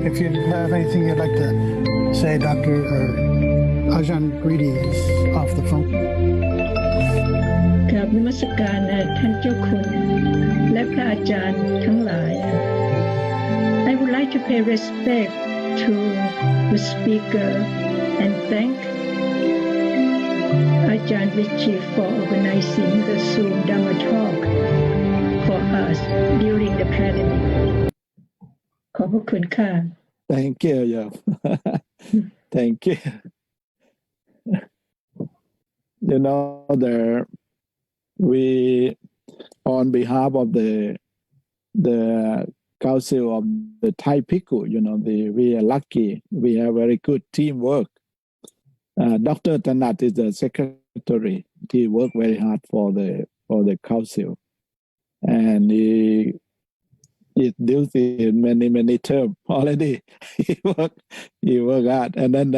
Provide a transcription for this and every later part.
if you have anything you'd like to say, Dr. Ajahn Greedy is off the phone. กราบนมัสการท่านเจ้าคุณและพระอาจารย์ทั้งหลาย I would like to pay respect to the speaker and thank Ajahn Vichi for organizing the Zoom Dhamma Talk for us during the pandemic. ขอบพระคุณค่ะ Thank you, yeah. Thank you. You know, we, on behalf of the Council of the Thai Bhikkhu, you know, we are lucky. We have very good teamwork. Dr. Tanat is the secretary. He worked very hard for the council, and he duty in many terms already. he worked hard, and then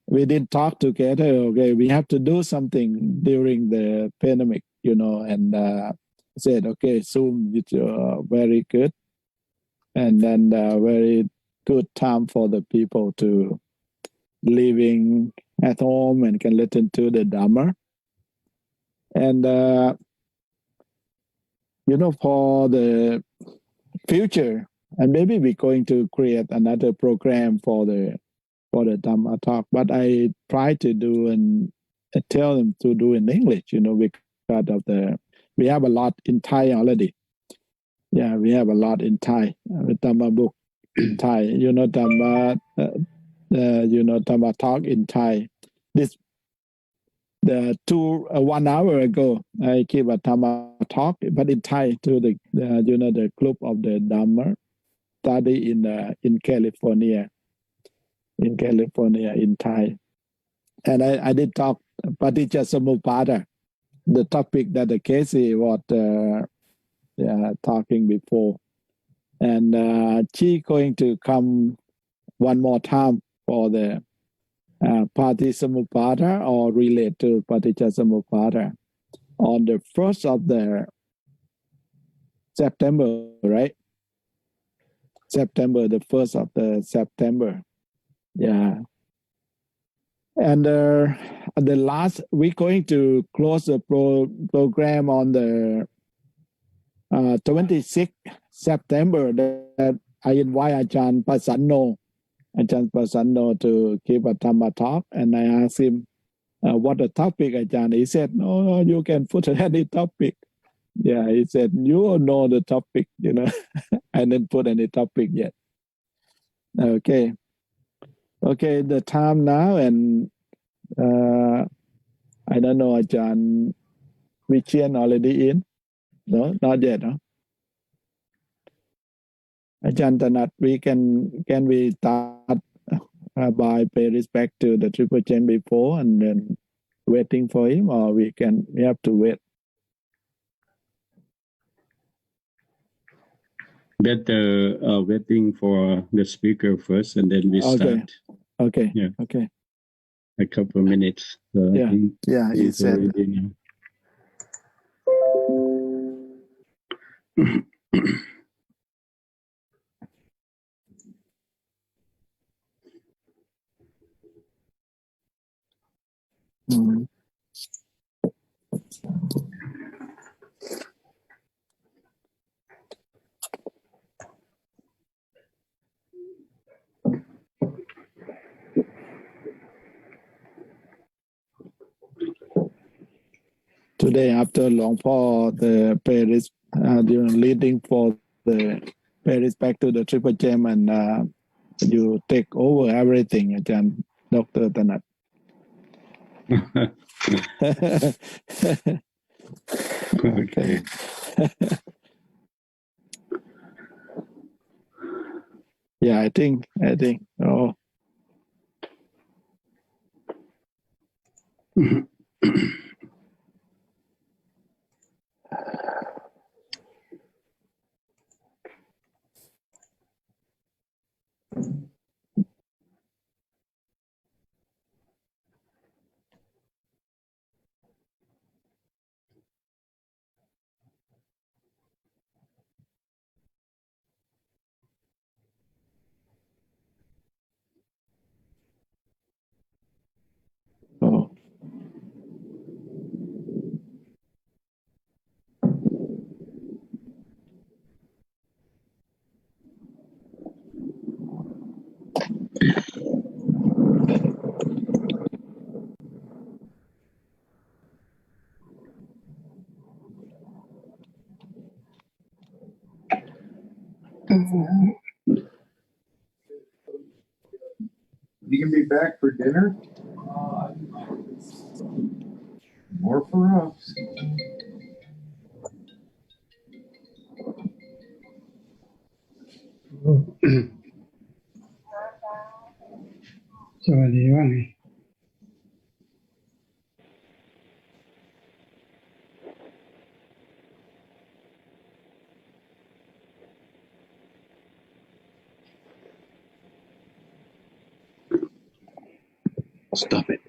we did talk together. Okay, we have to do something during the pandemic, you know, and said, okay, Zoom is very good, and then very good time for the people to living at home and can listen to the Dhamma. And you know, for the future, and maybe we're going to create another program for the Dhamma Talk, but I try to do and tell them to do in English, you know, because of we have a lot in Thai already. Yeah, we have a lot in Thai, Dhamma book in Thai, you know, Dhamma Talk in Thai. The 1 hour ago, I gave a Dhamma talk, but in Thai to the group of the Dhamma study in California, in Thai, and I did talk Paticca Samuppada, the topic that the Casey was talking before, and she going to come one more time for the Paticca or relate to Paticca Samuppada on the 1st of the September, right? September, the 1st of the September. Yeah. And the last, we're going to close the program on the 26th September that I invite Ajahn Pasanno to give a Dhamma talk, and I asked him what the topic, Ajahn. He said, no, you can put any topic. Yeah, he said, you know the topic, you know. I didn't put any topic yet. Okay, the time now, and I don't know, Ajahn Vichian already in? No, not yet, huh? Ajahn Tanat, can we start by pay respect to the Triple Chain before and then waiting for him, or we have to wait? Better waiting for the speaker first, and then we start. Okay. Yeah. Okay. A couple of minutes. So yeah. I think he said. Today, after Long Paul, the Paris, leading for the Paris back to the Triple Gem, and you take over everything, Ajahn Dr. Tanat. Okay. Yeah, I think. Oh. You can be back for dinner? More for us. สวัสดีว่าไง Stop it.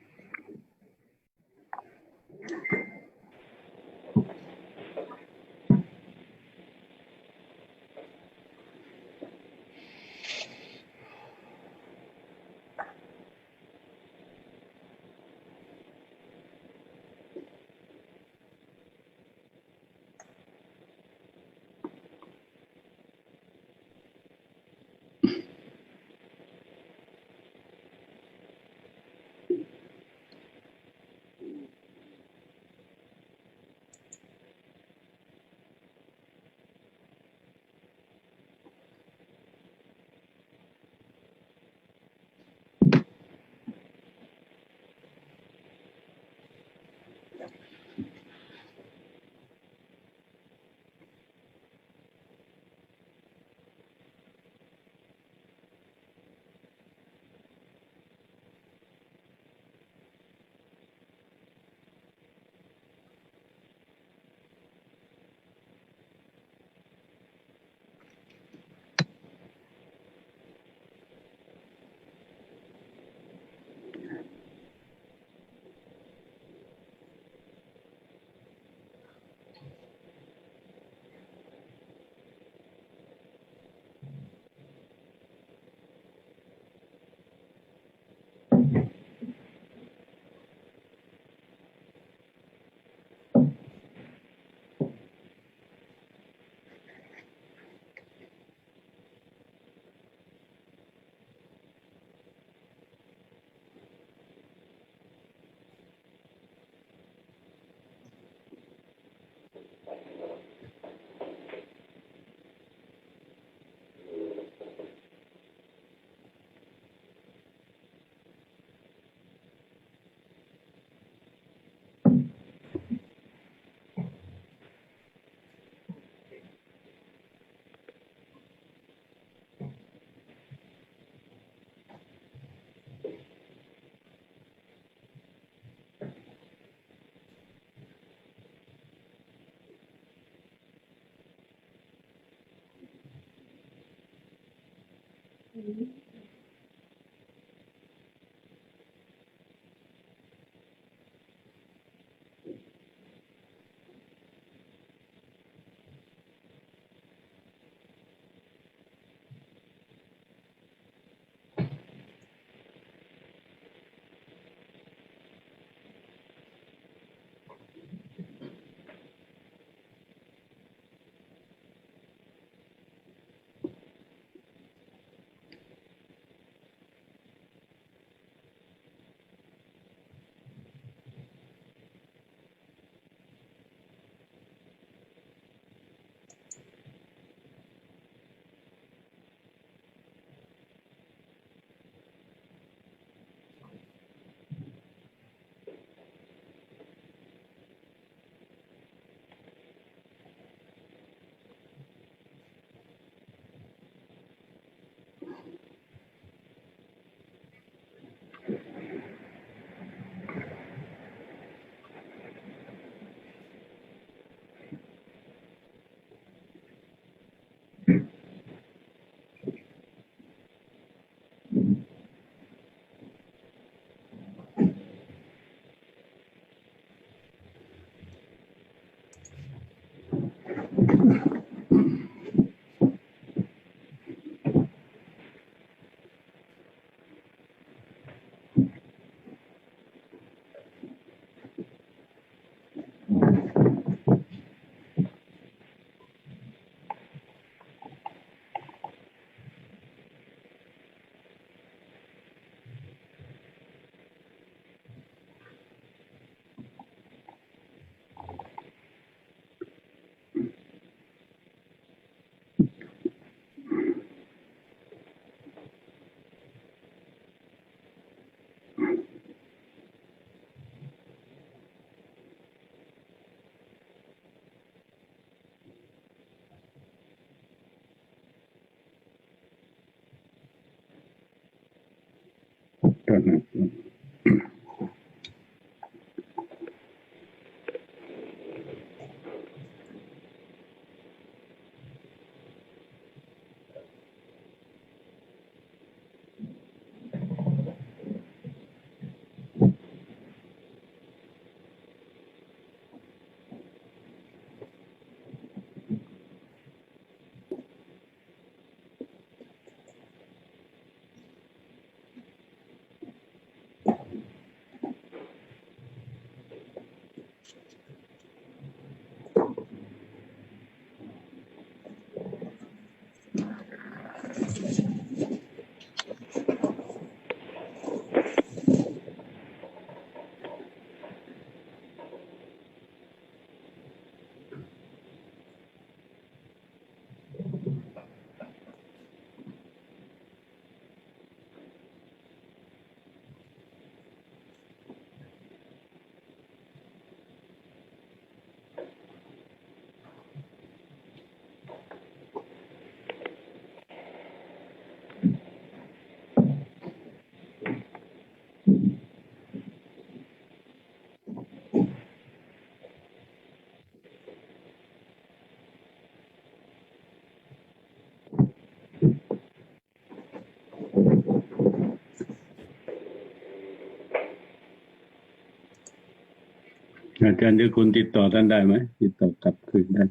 อาจารย์ที่คุณติดต่อท่านได้ไหมติดต่อกลับคืนได้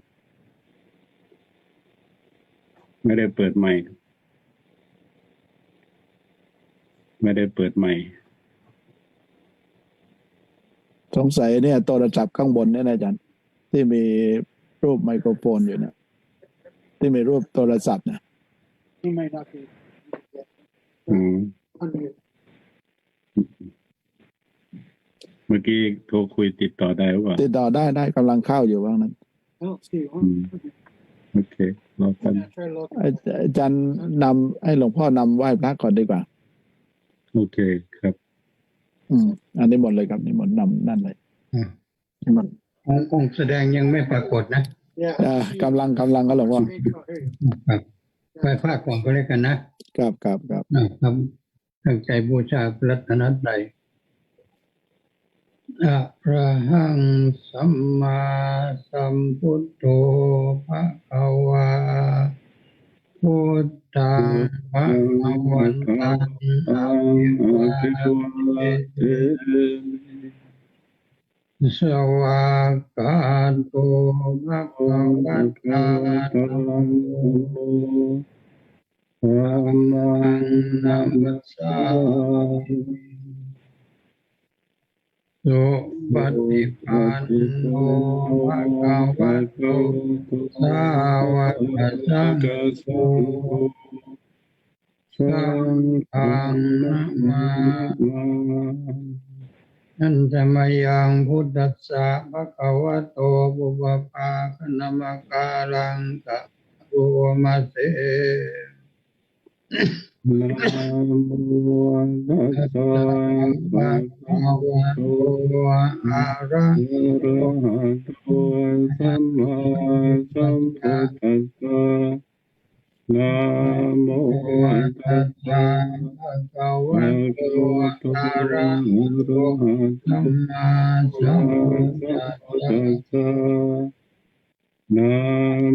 ไม่ได้เปิดไมค์สงสัยเนี่ยโทรศัพท์ข้างบนเนี่ยนะอาจารย์ที่มีรูปไมโครโฟนอยู่เนี่ยที่มีรูปโทรศัพท์เนี่ย He may not be. เมื่อกี้โทรคุยติดต่อได้หรือเปล่าติดต่อได้กำลังเข้าอยู่ว่านั้น Oh, see. โอเครอกัน อาจารย์นำให้หลวงพ่อนำไหว้พระก่อนดีกว่า โอเคครับ อันนี้หมดเลยครับนี่หมดนำนั่นเลยหมด องค์แสดงยังไม่ปรากฏนะ กำลังก็หลวงพ่อ ครับไปภาคก่อนก็แล้วกันนะครับ ครับตั้งใจบูชาพระรัตนตรัยอะระหังสัมมาสัมพุทโธภะคะวาพุทธังภะคะวันตังอะภิวาเทมิสวากาโตภะคะวะตาธัมโมธัมมังนัมมัสสามิสุปฏิปันโนภะคะวะโตสาวกสังโฆสังฆังนะมานันทมยังพุทธัสสะภะคะวะโตปุพพาคณมการังกะโรมาเสนะโมตัสสะภะคะวะโตอะระหะโตสัมมาสัมพุทธัสสะนะโมตัสสะภะคะวะโตอะระหะโตสัมมาสัมพุทธัสสะนะ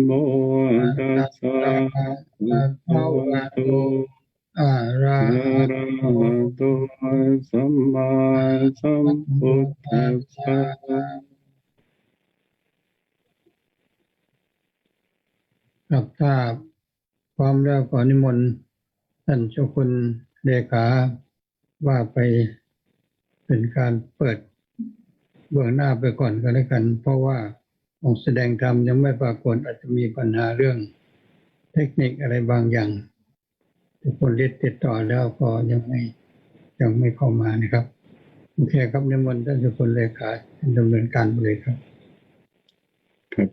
โมตัสสะภะคะวะโตอะระหะโตสัมมาสัมพุทธัสสะครับถ้าพร้อมแล้วขอนิมนต์ท่านเจ้าคุณเลขาว่าไปเป็นการเปิดเบื้องหน้าไปก่อนก็แล้วกันเพราะว่าองค์แสดงธรรมยังไม่ปรากฏอาจจะมีปัญหาเรื่องเทคนิคอะไรบางอย่างทุกคนติดต่อแล้วก็ยังไม่เข้ามานะครับโอเคครับนิมนต์ท่านเจ้าคุณเลขาดำเนินการเลยครับครับ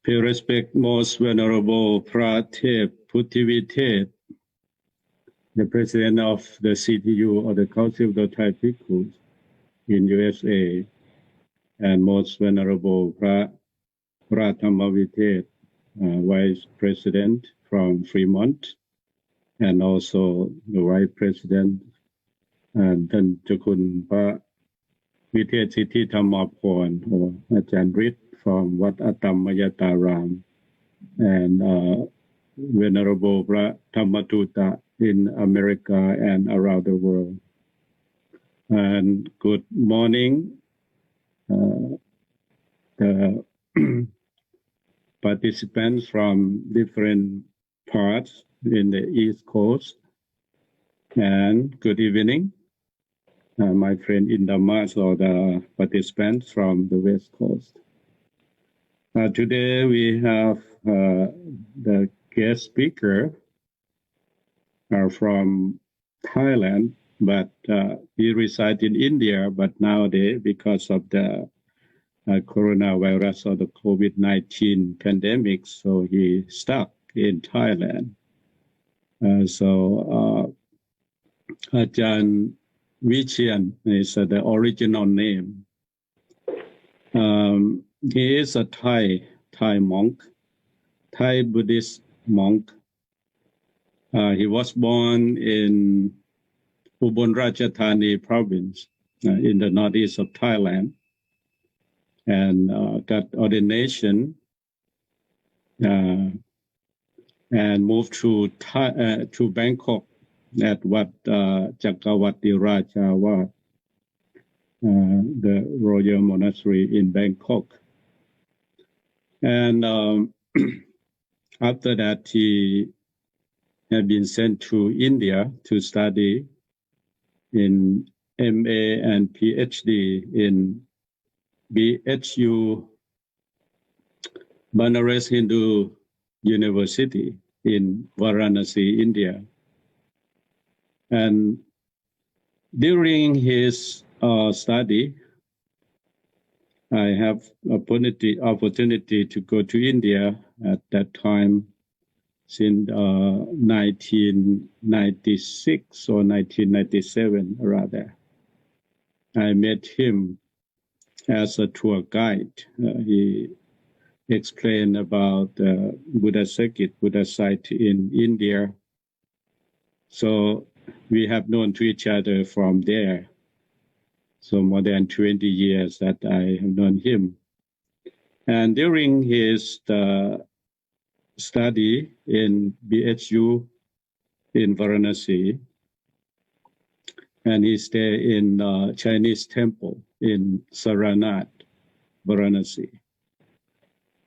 Pay respect most venerable Phra Putthikhun, the president of the CTU or the Council of the Thai Bhikhuss in U.S.A, and most venerable Phra Vice president from Fremont, and also the Vice President and ท่านเจ้าคุณพระวิเทศสิทธิธรรมพร or อาจารย์ฤทธิ์ from วัดอัตตมยตาราม and Venerable พระธรรมทูต in America and around the world. And good morning, the participants from different parts in the East Coast. And good evening, my friend in Dhamma, or the participants from the West Coast. Today we have the guest speaker from Thailand, but he resides in India, but nowadays because of the coronavirus or the COVID-19 pandemic, so he stuck in Thailand. Ajahn Vichian is the original name. He is a Thai monk, Thai Buddhist monk. He was born in Ubon Ratchathani province in the northeast of Thailand, and got ordination and moved to Bangkok at Wat Chakawati Rajawat, the royal monastery in Bangkok. And after that, he had been sent to India to study in MA and PhD in BHU, Banaras Hindu University in Varanasi, India. And during his study, I have opportunity to go to India at that time, since 1996 or 1997 rather. I met him as a tour guide. He explained about the Buddha circuit, Buddha site in India. So we have known to each other from there. So more than 20 years that I have known him. And during his study in BHU in Varanasi, and he stayed in Chinese temple in Saranath, Varanasi.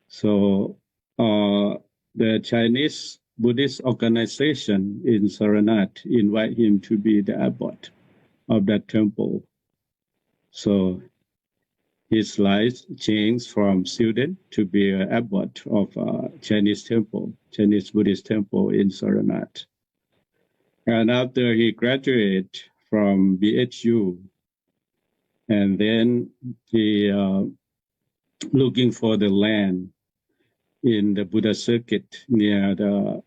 So the Chinese Buddhist organization in Saranath invite him to be the abbot of that temple. So his life changed from student to be an abbot of Chinese temple, Chinese Buddhist temple in Saranath. And after he graduated from BHU, and then he looking for the land in the Buddha circuit near the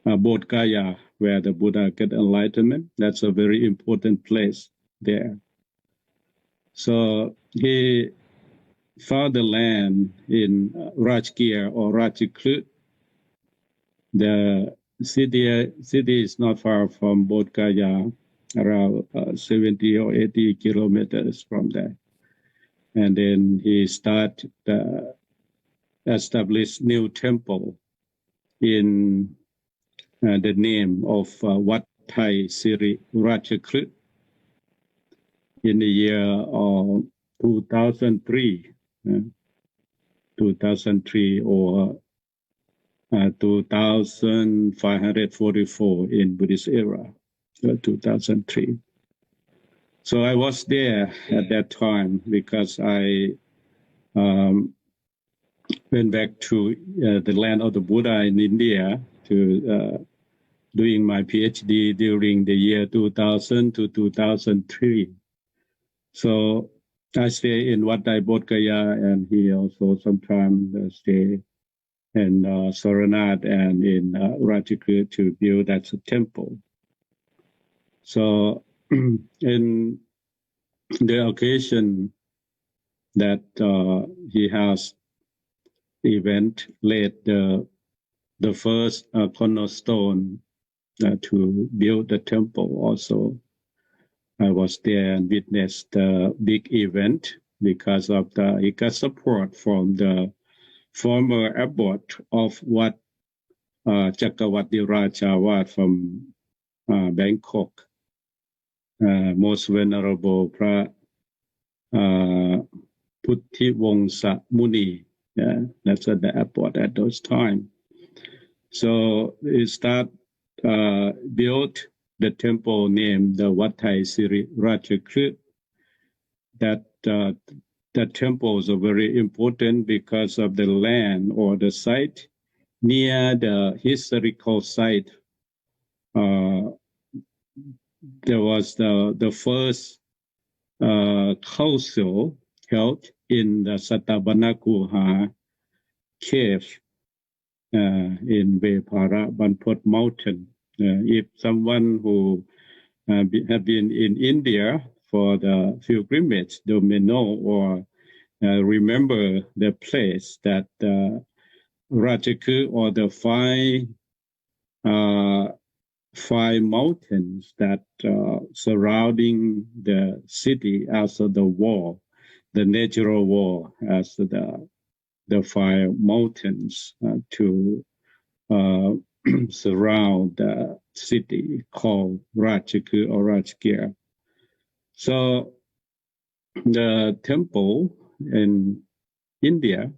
Bodh Gaya, where the Buddha get enlightenment. That's a very important place there. So he found the land in Rajgir or Ratchakrut. The city is not far from Bodh Gaya, around 70 or 80 kilometers from there. And then he started establish new temple in the name of Wat Thai Siri Ratchakrut in the year of 2003, 2003 or 2544 in Buddhist era, 2003. So I was there at that time because I went back to the land of the Buddha in India to doing my PhD during the year 2000 to 2003. So I stay in Wat Thai Bodh Gaya, and he also sometimes stay in Saranath and in Ratchakrut to build that temple. So in the occasion that he has event laid the first cornerstone to build the temple. Also, I was there and witnessed the big event because of he got support from the former abbot of Wat Chakravarti Rajawat from Bangkok, most venerable Putthiwongsa Muni. Yeah, that's at the airport at those time. So he built the temple named the Wat Thai Siri Ratchakrut. That temple is very important because of the land or the site near the historical site. There was the first council held in the Satabanakuha cave in Vepara Banpot Mountain. If someone who have been in India for the pilgrimage, they may know or remember the place that Ratchakrut, or the five mountains that surrounding the city as the wall, the natural wall, as the five mountains to surround the city called Ratchakrut or Rajgir. So the temple in India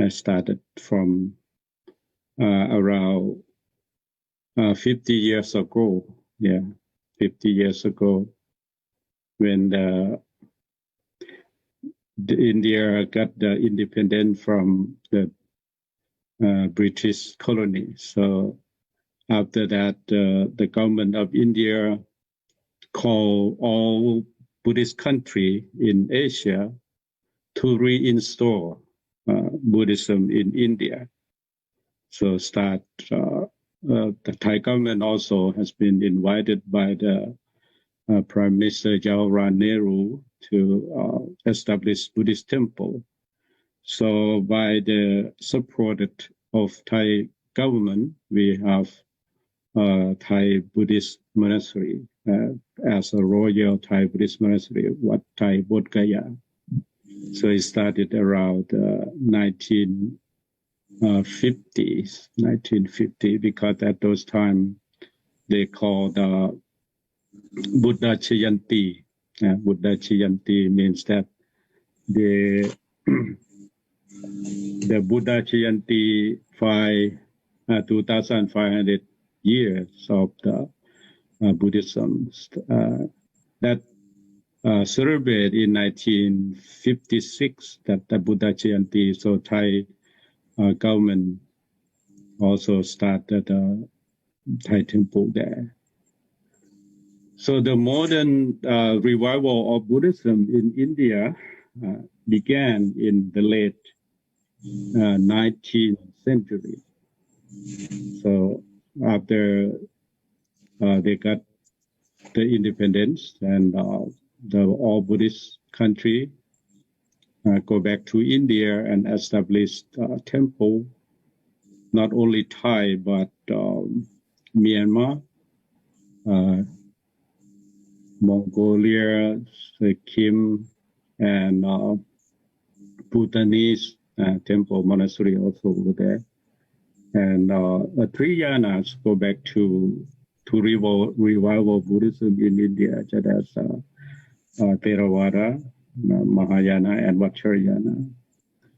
started from around 50 years ago. Yeah, 50 years ago, when the India got the independence from the British colony. So after that, the government of India called all Buddhist country in Asia to reinstall Buddhism in India. So the Thai government also has been invited by the Prime Minister Jawaharlal Nehru to establish Buddhist temple. So by the support of Thai government, we have Thai Buddhist monastery as a royal Thai Buddhist monastery, Wat Thai Bodh Gaya. So it started around 1950, because at those time they called Buddha Chayanti. Buddha Chayanti means that the Buddha Chayanti 2,500 years of the Buddhism that celebrated in 1956, that the Buddha Chayanti. So Thai government also started a Thai temple there. So the modern revival of Buddhism in India began in the late 19th century. So after they got the independence, and the all Buddhist country go back to India and established a temple, not only Thai, but Myanmar, Mongolia, Sikkim, and Bhutanese temple monastery also over there. And three yanas go back to revival Buddhism in India, such as Theravada, Mahayana, and Vajrayana.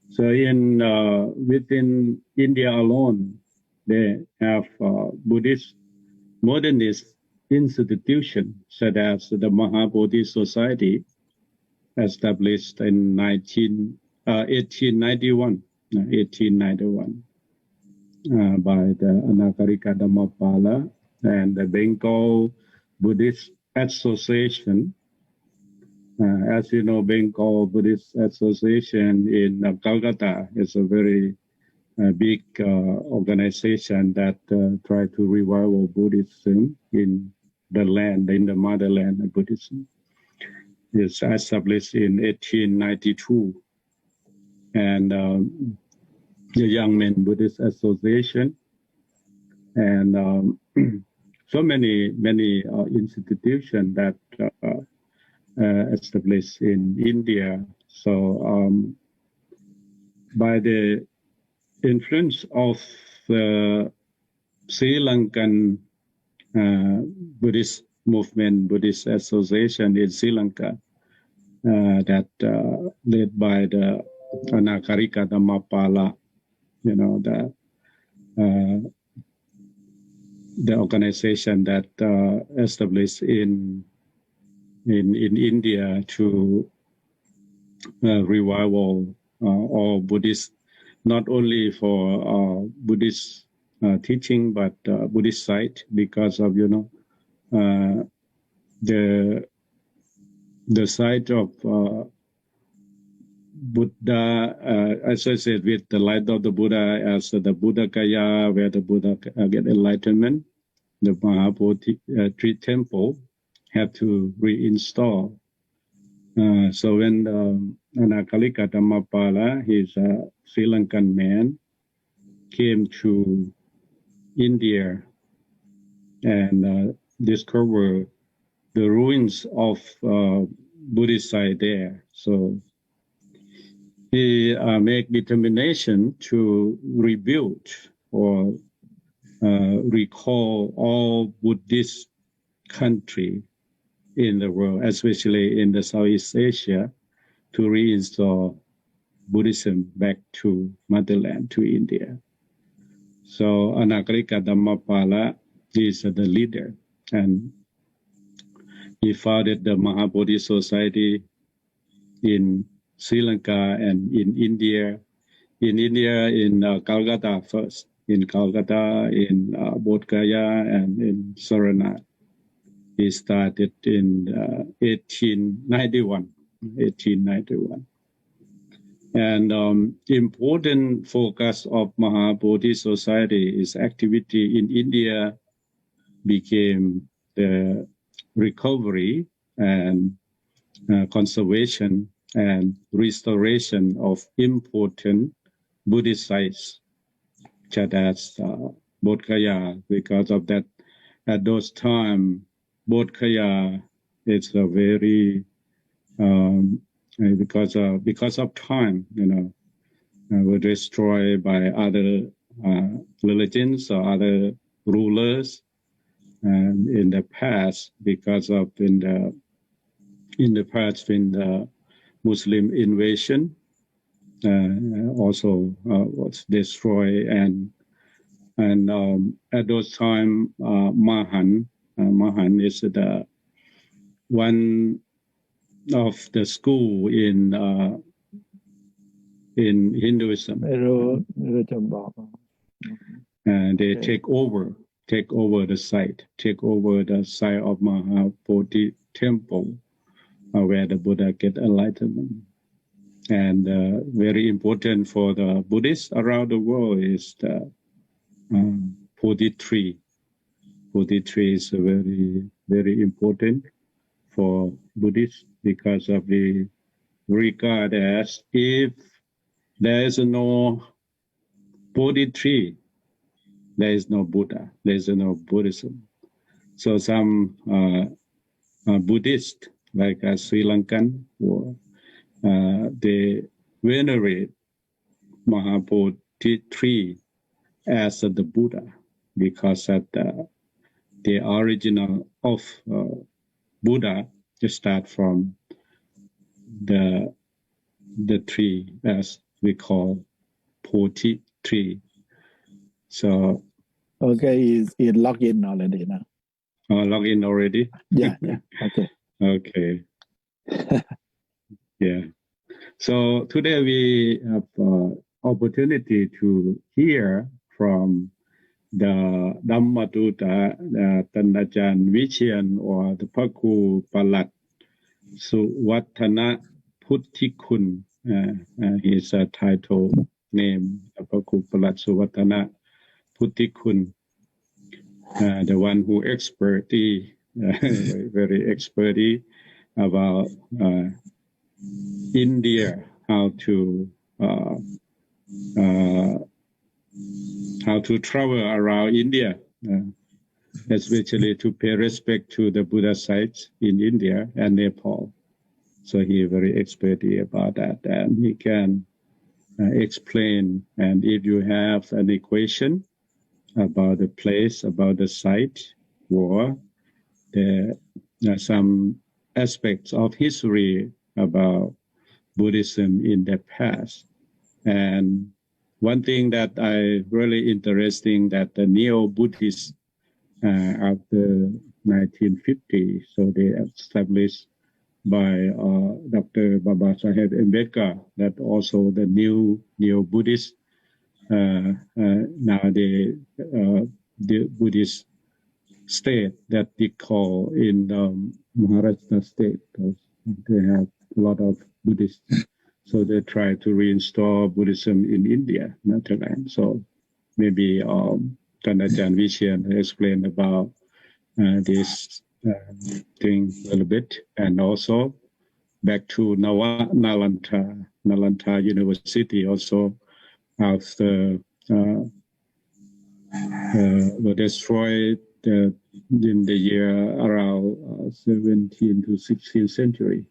So within India alone, they have Buddhist modernist institution, such as the Mahabodhi Society, established in 1891 by the Anagarika Dhammapala and the Bengal Buddhist Association. As you know, Bengal Buddhist Association in Calcutta is a very big organization that try to revive Buddhism in the land, in the motherland of Buddhism. It's established in 1892. And the Young Men Buddhist Association and so many institutions that established in India. So by the influence of the Sri Lankan Buddhist movement, Buddhist association in Sri Lanka, that led by the Anakarika Dhammapala, the organization that established in India to revival all Buddhist, not only for Buddhist teaching, but Buddhist site, because of the site of Buddha associated with the light of the Buddha as the Buddha Gaya, where the Buddha get enlightenment. The Mahabodhi tree temple had to reinstall. So when Anakalika Dhammapala, he's a Sri Lankan man, came to India and discovered the ruins of Buddhist site there. So he made determination to rebuild or recall all Buddhist country in the world, especially in the Southeast Asia, to reinstall Buddhism back to motherland, to India. So Anakarika Dhammapala is the leader, and he founded the Mahabodhi Society in Sri Lanka and in India. In India, in Calcutta first, in Calcutta, in Bodh Gaya, and in Saranath. He started in 1891. And important focus of Mahabodhi Society is activity in India became the recovery and conservation and restoration of important Buddhist sites, such as Bodh Gaya. Because of that, at those times, Bodh Gaya is a very because of time, were destroyed by other religions or other rulers, and in the past, because of in the past when the Muslim invasion also was destroyed, and at those time Mahan is the one of the school in Hinduism. And they take over the site of Mahabodhi temple, where the Buddha get enlightenment. And very important for the Buddhists around the world is the Bodhi tree. Bodhi tree is very, very important for Buddhists, because of the regard as if there is no Bodhi tree, there is no Buddha, there is no Buddhism. So some Buddhists, like Sri Lankan, they venerate Mahabodhi tree as the Buddha, because at the original of Buddha just start from the tree, as we call Bodhi tree. So okay, it logged in already now. Log in already? Yeah. Okay. Yeah. So today we have opportunity to hear from the Dhamma Dutta, the Tandajan Vichian, or the Bhikhuss his title name, Bhikhuss, the one who expertly, very expertly about India, how to travel around India. especially to pay respect to the Buddha sites in India and Nepal. So he is very expert about that, and he can explain. And if you have any question about the place, about the site, or some aspects of history about Buddhism in the past. And one thing that I really interesting that the neo-Buddhists after 1950, so they established by Dr. Babasaheb Ambedkar that also the new neo-Buddhists now the Buddhist state that we call in Maharashtra state. They have a lot of Buddhists. So they try to reinstall Buddhism in India, Netherlands. So maybe Ajahn Vishen explain about this thing a little bit. And also back to Nalanda University also after were destroyed in the year around 17th to 16th century.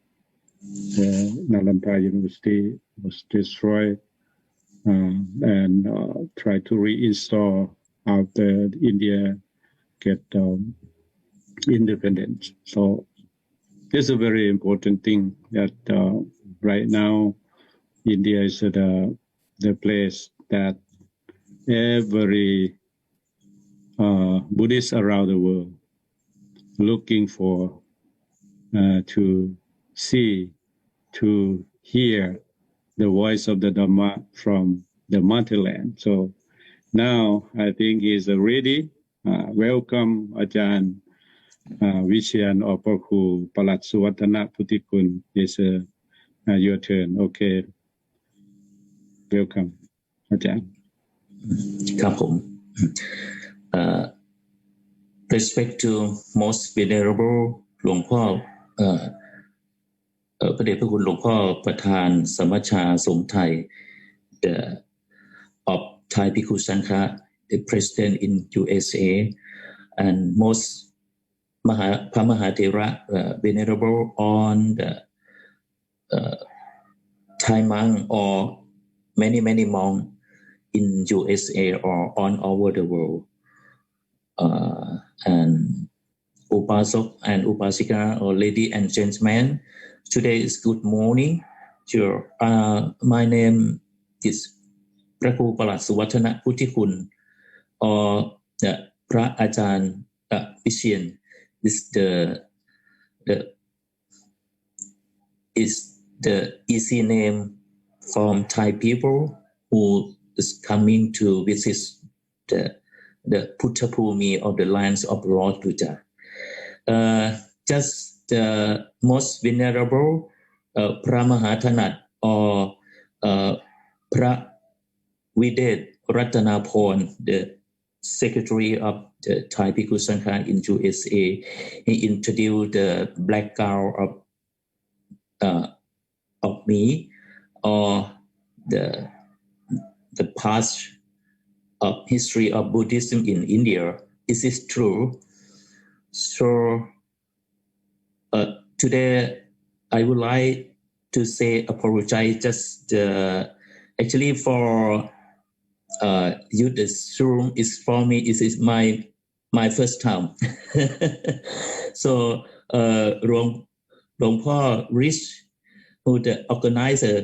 Nalanda University was destroyed and tried to reinstall after India get independence. So this is a very important thing that right now India is the place that every Buddhist around the world looking for to see, to hear the voice of the Dhamma from the motherland. So now I think he's ready. Welcome Ajahn Vishen or Bhikhuss. It's your turn. Okay. Welcome, Ajahn. ครับผม respect to most venerable หลวงพ่อพระเดชพระคุณหลวงพ่อประธานสมัชชาสงฆ์ไทย the of Thai Bhikhuss Sangha, the president in U.S.A. and most พระมหาเถระ venerable on the Thai monk or many monks in U.S.A. or all over the world, and Upasok and Upasika or lady and gentlemen, today is good morning. My name is PHRAKHRUPALADSUWATANAPUTTHIKHUN or the Pra Ajahn Vishen is the easy name from Thai people who is coming to visit the Buddha Bhumi of the lands of Lord Buddha. Just the most venerable Pramahatanat or Pra Videt Ratanaporn, the secretary of the Thai Bhikhuss Sangha in U.S.A. He introduced the background of me or the past of history of Buddhism in India. Is this true? So today I would like to say apologize just actually for you this room is for me is my first time. So หลวงพ่อ Rich who the organizer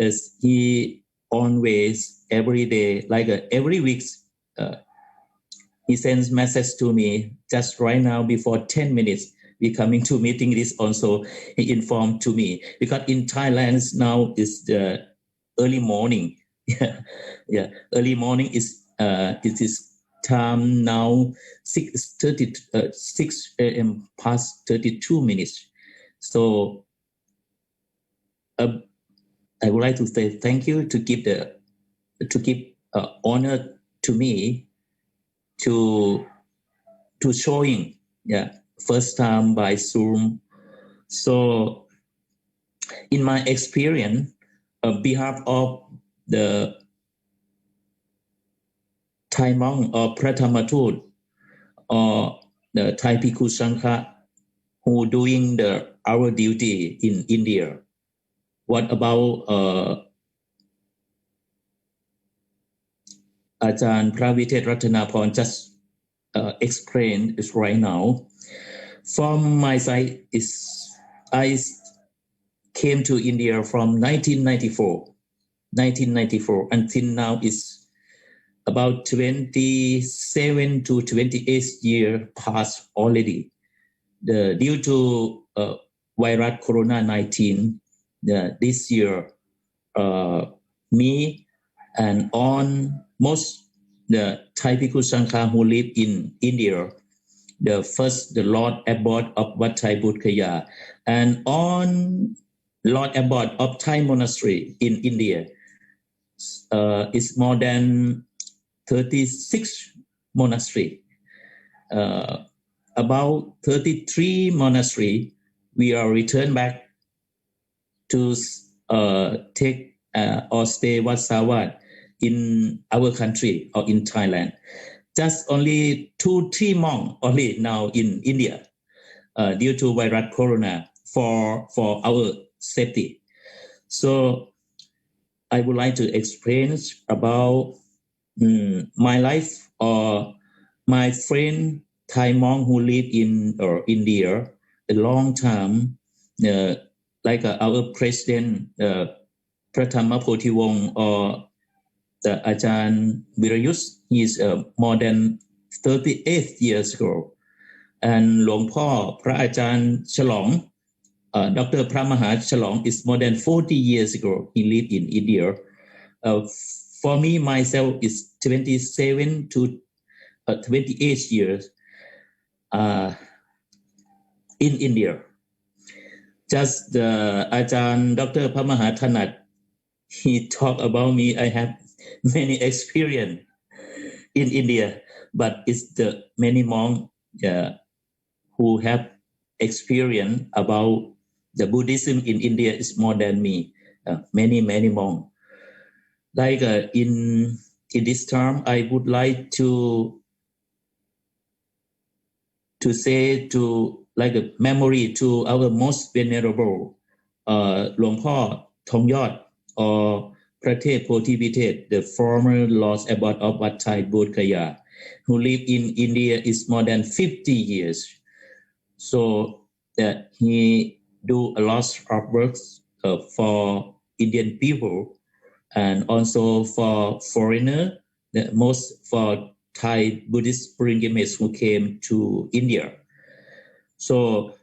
is he always every day like every week he sends message to me just right now before 10 minutes we coming to meeting this also he informed to me because in Thailand now is the early morning. Yeah early morning is it is time now 6 a.m. past 32 minutes. So I would like to say thank you to give honor to me to showing first time by Zoom. So in my experience on behalf of the Thai monk or Pratamathut or the Thai Bhikkhu Sangha who doing our duty in India. What about Ajahn Pravitet Ratanaporn just explained is right now. From my side I came to India from 1994 until now is about 27 to 28 years past already. Due to virus Corona-19, this year, me and on most the Thai Bhikkhu Sangha who live in India, the Lord Abbot of Wat Thai Buddh Gaya, and on Lord Abbot of Thai monastery in India, is more than 36 monastery. About 33 monastery, we are returned back to take or stay Vasavat in our country or in Thailand. Just only 2-3 months only now in India due to virus corona for our safety. So I would like to explain about my life or my friend Thai monk who live in India a long time, like our president Prathama Pothivong or the Ajahn Virayus, he is more than 38 years ago. And Luang Pho Pra Ajahn Chalong, Dr. Pramaha Chalong is more than 40 years ago. He lived in India. For me, myself is 27 to 28 years in India. Just Ajahn Dr. Pramaha Thanat, he talked about me. I have many experience in India, but it's the many monks who have experience about the Buddhism in India is more than me. Many monks. Like in this term, I would like to say to like a memory to our most venerable Luang Pho Thong Yot or Prathep Pothivithet, the former Lord Abbot of Wat Thai Buddh Gaya, who lived in India is more than 50 years. So that he do a lot of works for Indian people and also for foreigner, most for Thai Buddhist pilgrims who came to India. So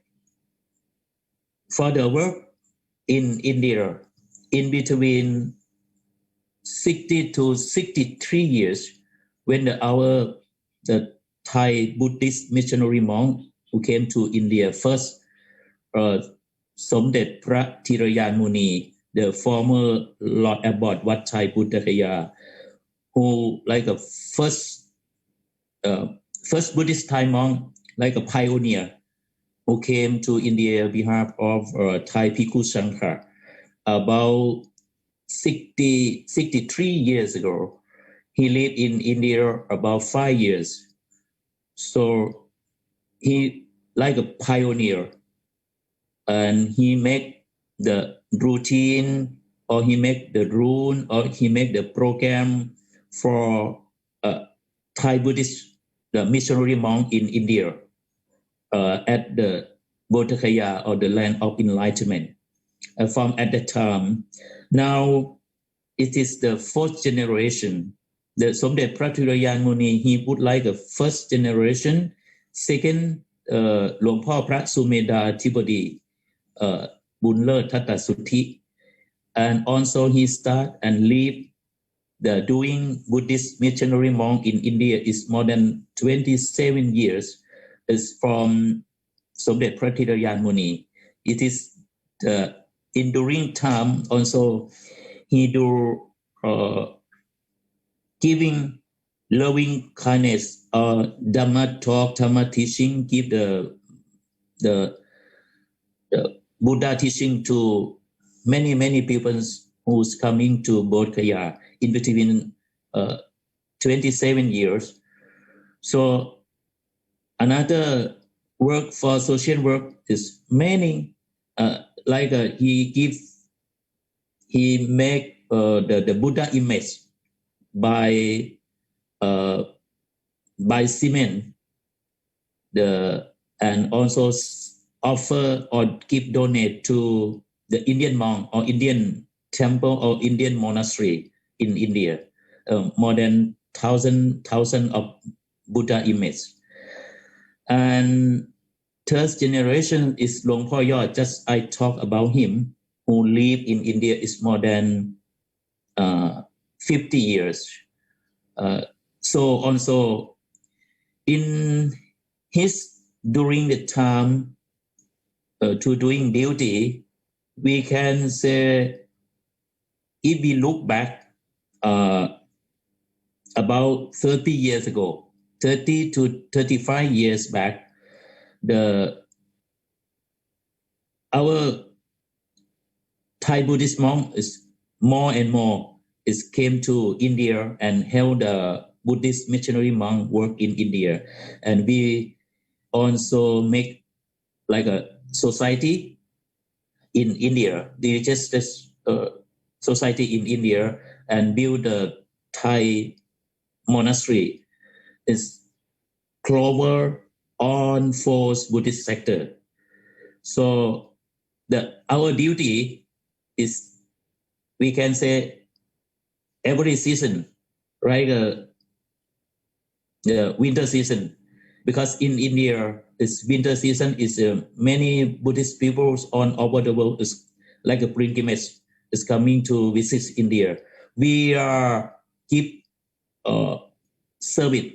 for the work in India, in between 60 to 63 years, when the Thai Buddhist missionary monk who came to India first, Somdet Phra Thirayan Muni, the former Lord Abbot Wat Thai Buddh Gaya, who like a first Buddhist Thai monk, like a pioneer, who came to India on behalf of Thai Bhikkhu Sangha about 63 years ago. He lived in India about 5 years. So he like a pioneer, and he make the routine, or he make the rule, or he make the program for Thai Buddhist missionary monk in India at the Bodh Gaya, or the land of enlightenment. From at that time, now it is the fourth generation. The Somdet Phra Thirayan Muni, he would like a first generation, second Luang Pho Phra Sumeda Thibodi Bunler Tata Suthi, and also he start and leave the doing Buddhist missionary monk in India is more than 27 years. Is from Somdet Phra Thirayan Muni. It is the enduring time. Also, he do giving loving kindness, Dhamma Talk, Dhamma teaching, give the Buddha teaching to many people who's coming to Bodh Gaya in between 27 years. So Another work for social work is many, he make the Buddha image by cement, and also offer or give donate to the Indian monk or Indian temple or Indian monastery in India. More than thousand of Buddha images. And third generation is Luang Por Yot. Just I talk about him, who live in India is more than 50 years. So also in his during the time to doing duty, we can say if we look back about 30 years ago, 30 to 35 years back, our Thai Buddhist monk is more and more came to India and held a Buddhist missionary monk work in India, and we also make like a society in India, the religious society in India, and build a Thai monastery. Is Clover on force Buddhist sector. So our duty is, we can say, every season, right? The winter season, because in India, this winter season is many Buddhist peoples all over the world is like a pilgrimage is coming to visit India. We are keep service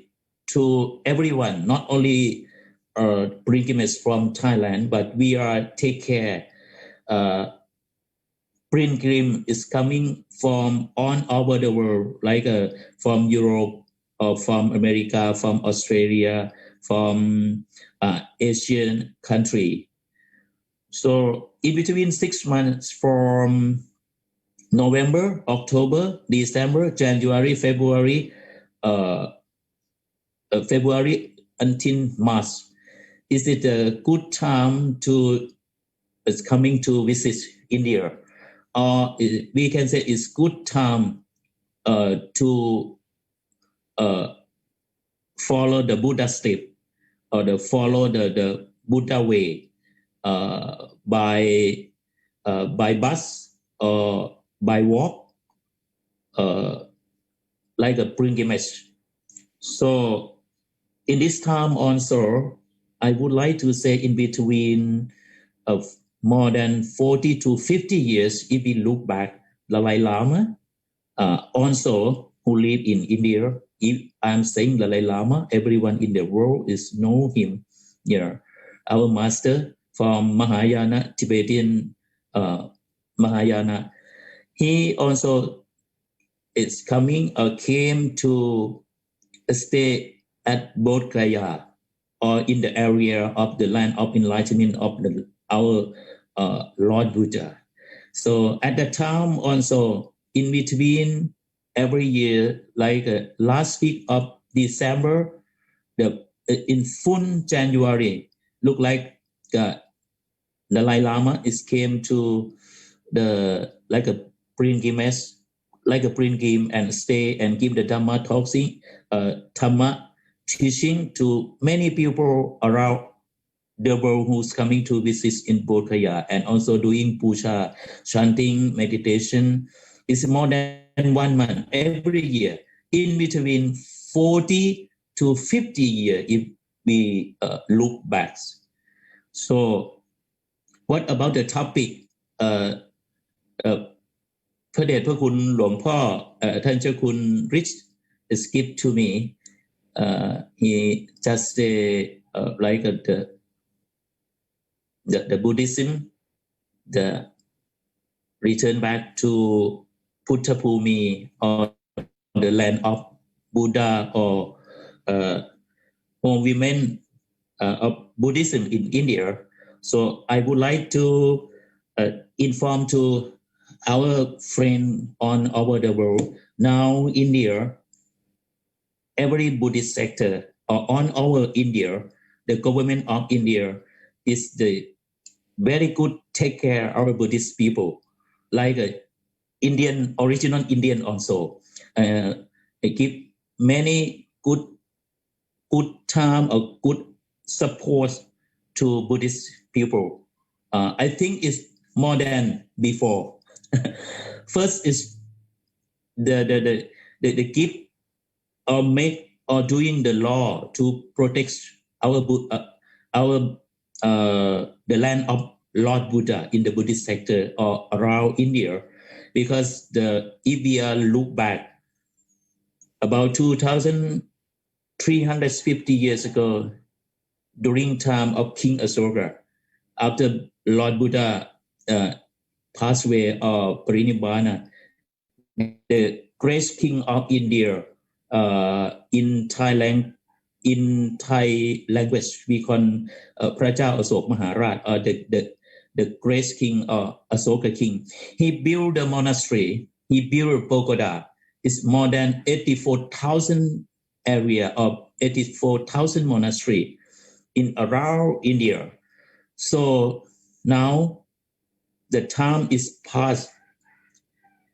to everyone, not only pilgrimage from Thailand, but we are take care. Pilgrim is coming from all over the world, like from Europe, or from America, from Australia, from Asian country. So in between 6 months, from November, October, December, January, February until March, is it a good time to coming to visit India? Or we can say it's good time to follow the Buddha step, or follow the Buddha way by bus or by walk, like a pilgrimage. So in this time also, I would like to say in between of more than 40 to 50 years, if we look back, Dalai Lama also who live in India. If I'm saying Dalai Lama, everyone in the world is know him. Yeah, our master from Mahayana, Tibetan Mahayana. He also is came to stay at Bodh Gaya, or in the area of the land of enlightenment of our Lord Buddha. So at the time also, in between every year, like last week of December, in full January, look like the Dalai Lama came to like a pilgrimage, and stay and give the Dhamma Talk, Dhamma teaching to many people around the world who's coming to visit in Bodh Gaya, and also doing puja, chanting, meditation. It's more than 1 month every year, in between 40 to 50 years if we look back. So what about the topic? พระเดชพระคุณหลวงพ่อท่านเจ้าคุณ Rich is give to me. He just say like the Buddhism, the return back to Puttapumi, or the land of Buddha, or women of Buddhism in India. So I would like to inform to our friend all over the world. Now India, every Buddhist sector, or all over India, the government of India is the very good take care of Buddhist people, like Indian, original Indian also. They give many good time or good support to Buddhist people. I think it's more than before. First is the give or make or doing the law to protect our the land of Lord Buddha in the Buddhist sector or around India, because if we look back about 2,350 years ago, during time of King Asoka, after Lord Buddha passed away or parinibbana, the great king of India in Thailand, in Thai language, we call พระเจ้าอโศกมหาราช or the great king or Asoka king. He built a monastery, he built a pagoda. It's more than 84,000 area of 84,000 monastery in around India. So now the time is past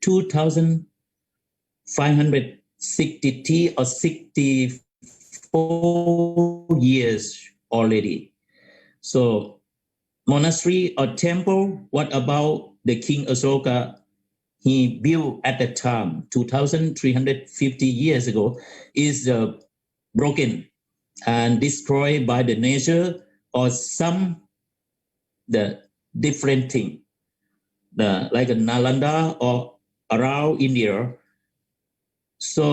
2,563 or 64 years already. So monastery or temple, what about the King Asoka? He built at the time, 2,350 years ago, is broken and destroyed by the nature or some the different thing, like a Nalanda or around India. So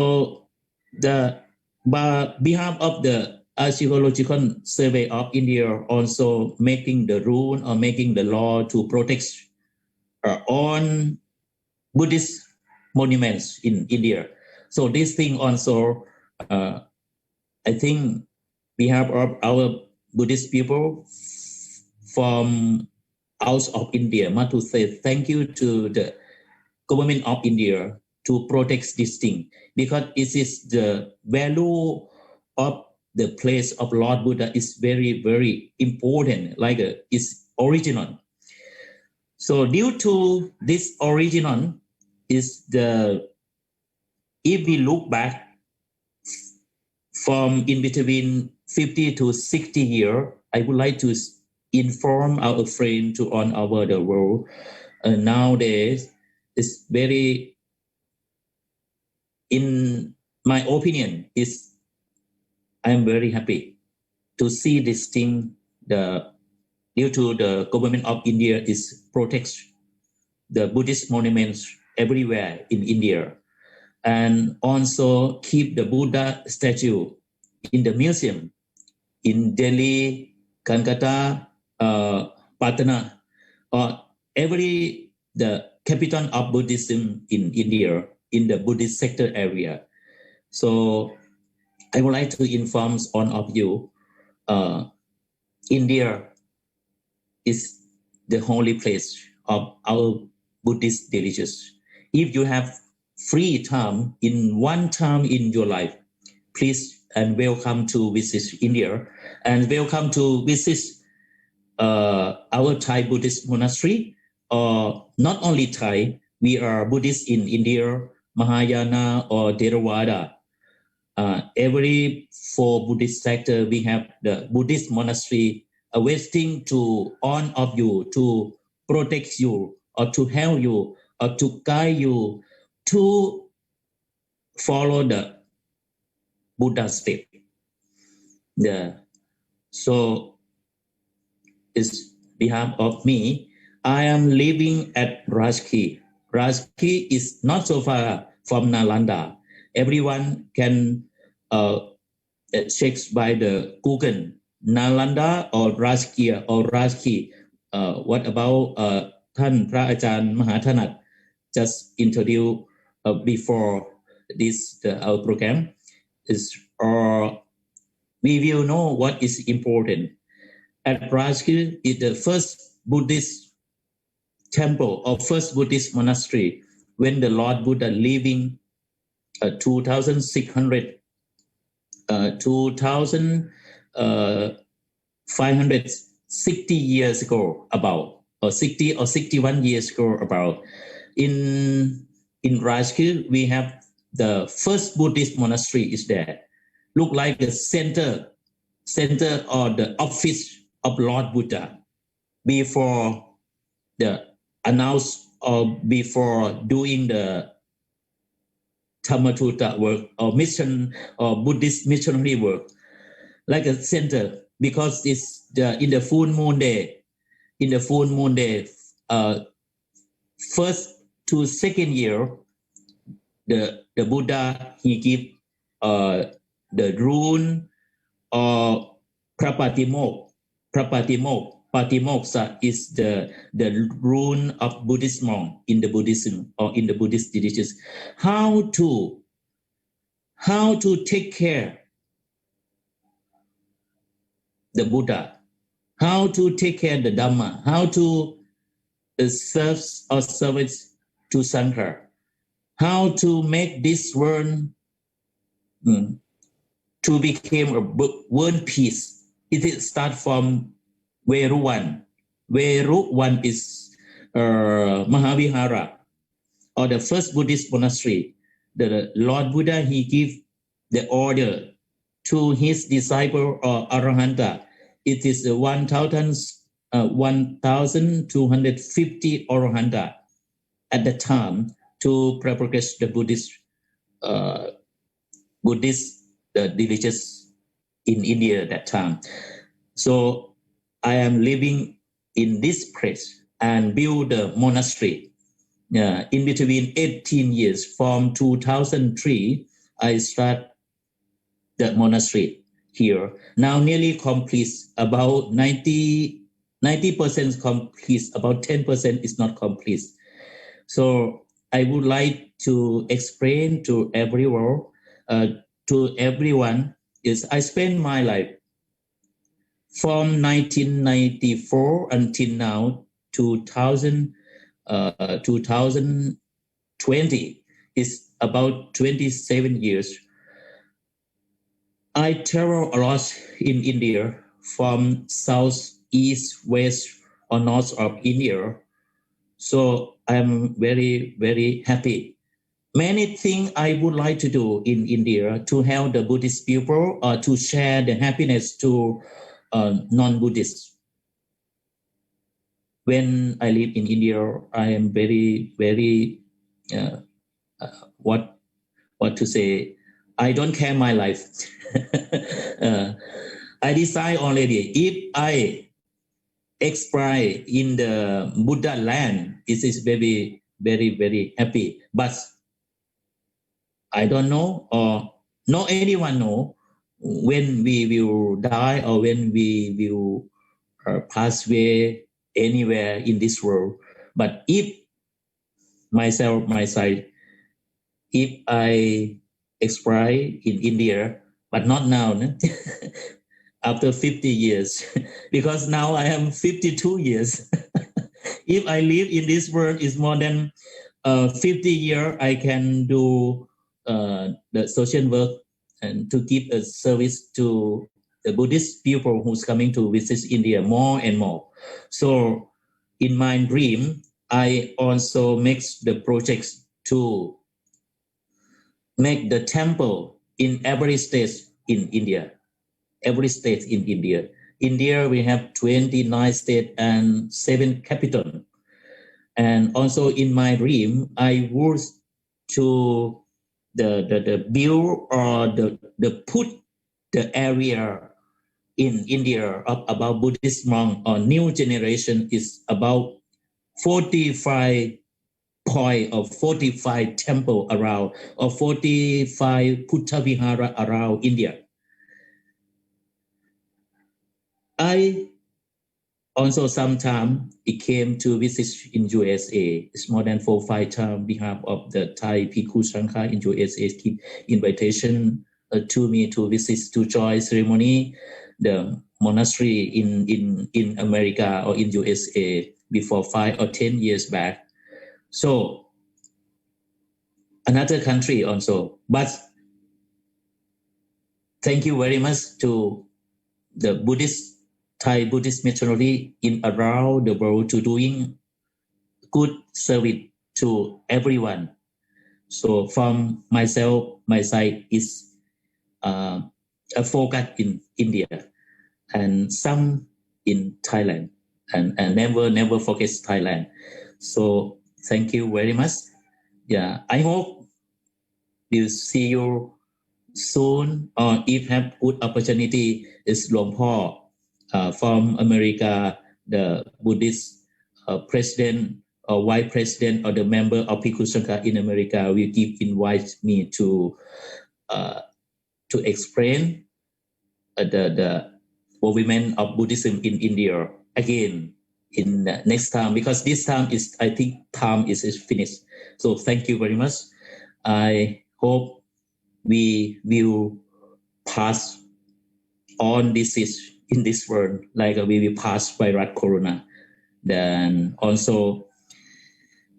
by behalf of the Archaeological Survey of India also making the rule or making the law to protect on Buddhist monuments in India. So this thing also, I think behalf of our Buddhist people from out of India, want to say thank you to the government of India to protect this thing, because it is the value of the place of Lord Buddha is very, very important, like it's original. So due to this original is if we look back from in between 50 to 60 years, I would like to inform our friend to all over the world. Nowadays, it's very, in my opinion, I'm very happy to see this thing. Due to the government of India is protects the Buddhist monuments everywhere in India, and also keep the Buddha statue in the museum in Delhi, Calcutta, Patna, or the capital of Buddhism in India, in the Buddhist sector area. So I would like to inform all of you, India is the holy place of our Buddhist religious. If you have free time in one time in your life, please and welcome to visit India, and welcome to visit our Thai Buddhist monastery, or not only Thai, we are Buddhist in India, Mahayana or Theravada. Every 4 Buddhist sector, we have the Buddhist monastery waiting to all of you to protect you or to help you or to guide you to follow the Buddha step. So it's behalf of me. I am living at Rajki. Rajki is not so far from Nalanda. Everyone can check by the Google Nalanda or Rajkia or Rajki. What about ท่านพระอาจารย์มหาถนัด just introduce before this our program is, or we will know what is important. At Rajki is the first Buddhist temple or first Buddhist monastery when the Lord Buddha living 2,600 560 years ago, about, or 60 or 61 years ago, about. In Rajkir, we have the first Buddhist monastery is there. Look like the center or the office of Lord Buddha before the announce or before doing the Dhamma work or mission or Buddhist missionary work, like a center, because it's in the full moon day. In the full moon day, first to second year, the Buddha, he give the rune or prapatimok. Prapatimoksa is the rune of Buddhist monk in the Buddhism or in the Buddhist traditions. How to take care the Buddha, how to take care the Dhamma, how to serve or service to Sangha, how to make this world to become a world peace. It start from Veruvan. Veruvan is Mahavihara, or the first Buddhist monastery. The Lord Buddha, he give the order to his disciple or Arahanta. It is 1,250 Arahanta at the time to propagate the Buddhist religious in India at that time. So I am living in this place and build a monastery. In between 18 years, from 2003, I start the monastery here. Now nearly complete, about 90% complete, about 10% is not complete. So I would like to explain to everyone, is I spend my life from 1994 until now, 2020 is about 27 years. I travel a lot in India, from south, east, west, or north of India. So I'm very, very happy. Many things I would like to do in India to help the Buddhist people or to share the happiness to non-Buddhists. When I live in India, I am very, very, what to say, I don't care my life. I decide already, if I expire in the Buddha land, it is very, very, very happy. But I don't know, or not anyone know when we will die or when we will pass away anywhere in this world. But if my side, if I expire in India, but not now, after 50 years, because now I am 52 years. If I live in this world is more than 50 years, I can do the social work and to give a service to the Buddhist people who's coming to visit India more and more. So in my dream, I also make the projects to make the temple in every state in India. Every state in India. India, we have 29 states and 7 capitals. And also in my dream, I would to the build or the put the area in India of about Buddhist monk or new generation is about 45 point of 45 temple around or 45 Buddha Vihara around India. I also sometimes it came to visit in U.S.A. It's more than 4 or 5 times on behalf of the Thai Bhikhuss in U.S.A. keep invitation to me to visit to join ceremony the monastery in America or in U.S.A. before 5 or 10 years back. So another country also, but thank you very much to the Buddhist Thai Buddhist missionary in around the world to doing good service to everyone. So from myself, my side is a focus in India and some in Thailand, and never forget Thailand. So thank you very much. Yeah, I hope we'll see you soon, or if have good opportunity, is Luang Por from America, the Buddhist president or vice president or the member of Bhikhuss in America will invite me to explain the movement of Buddhism in India again in next time, because this time is, I think time is finished. So thank you very much. I hope we will pass on disease in this world, like we will pass virus corona. Then also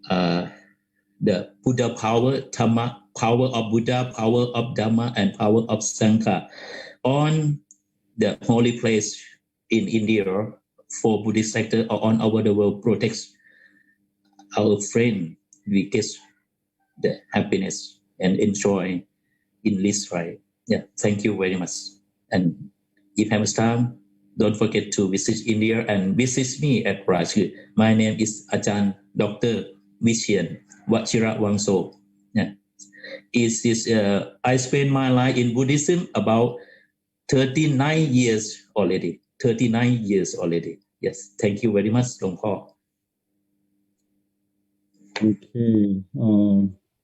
the Buddha power, Dhamma, power of Buddha, power of Dhamma, and power of Sangha on the holy place in India for Buddhist sector or on over the world protects our friend. We get the happiness and enjoy in this right. Yeah, thank you very much. And if you have time, don't forget to visit India and visit me at Rajgir. My name is Ajahn Dr. Vichian Wachira Wangso. Yeah. I spent my life in Buddhism about 39 years already. 39 years already. Yes. Thank you very much, Luang Por. Okay.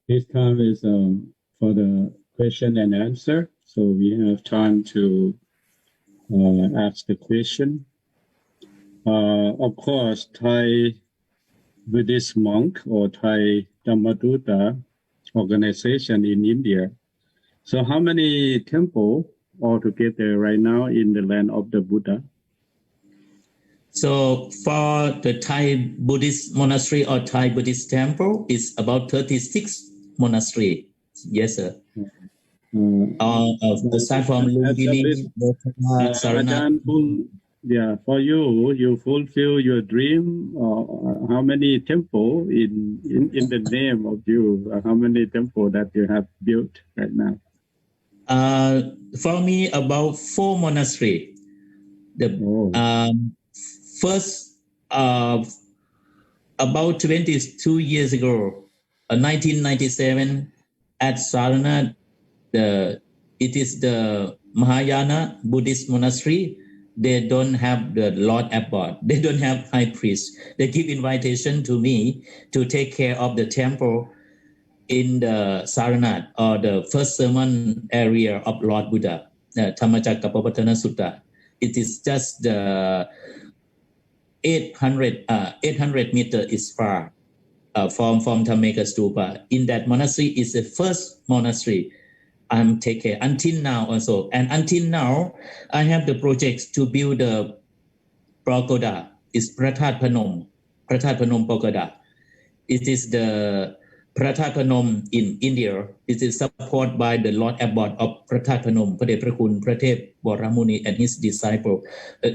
This time is for the question and answer. So we have time to ask the question. Of course, Thai Buddhist monk or Thai Dhammadutta organization in India. So how many temples altogether right now in the land of the Buddha? So for the Thai Buddhist monastery or Thai Buddhist temple, it's about 36 monastery. Yes, sir. Aside from Lumbini, yeah, for you fulfill your dream. How many temple in the name of you? How many temple that you have built right now? For me, about 4 monastery. First, about 22 years ago, 1997, at Sarnath, it is the Mahayana Buddhist monastery. They don't have the Lord Abbot. They don't have high priest. They give invitation to me to take care of the temple in the Sarnath, or the first sermon area of Lord Buddha, Dhammacakkappavattana Sutta. It is just the 800 meter is far from Dhammeka Stupa. In that monastery is the first monastery I'm take care until now also. And until now, I have the projects to build the pagoda. It's Prathat Phanom pagoda. It is the Prathat Phanom in India. It is supported by the Lord Abbot of Prathat Phanom, Phrakhrupaladsuwatanaputthikhun, Pratep Varamuni, and his disciple.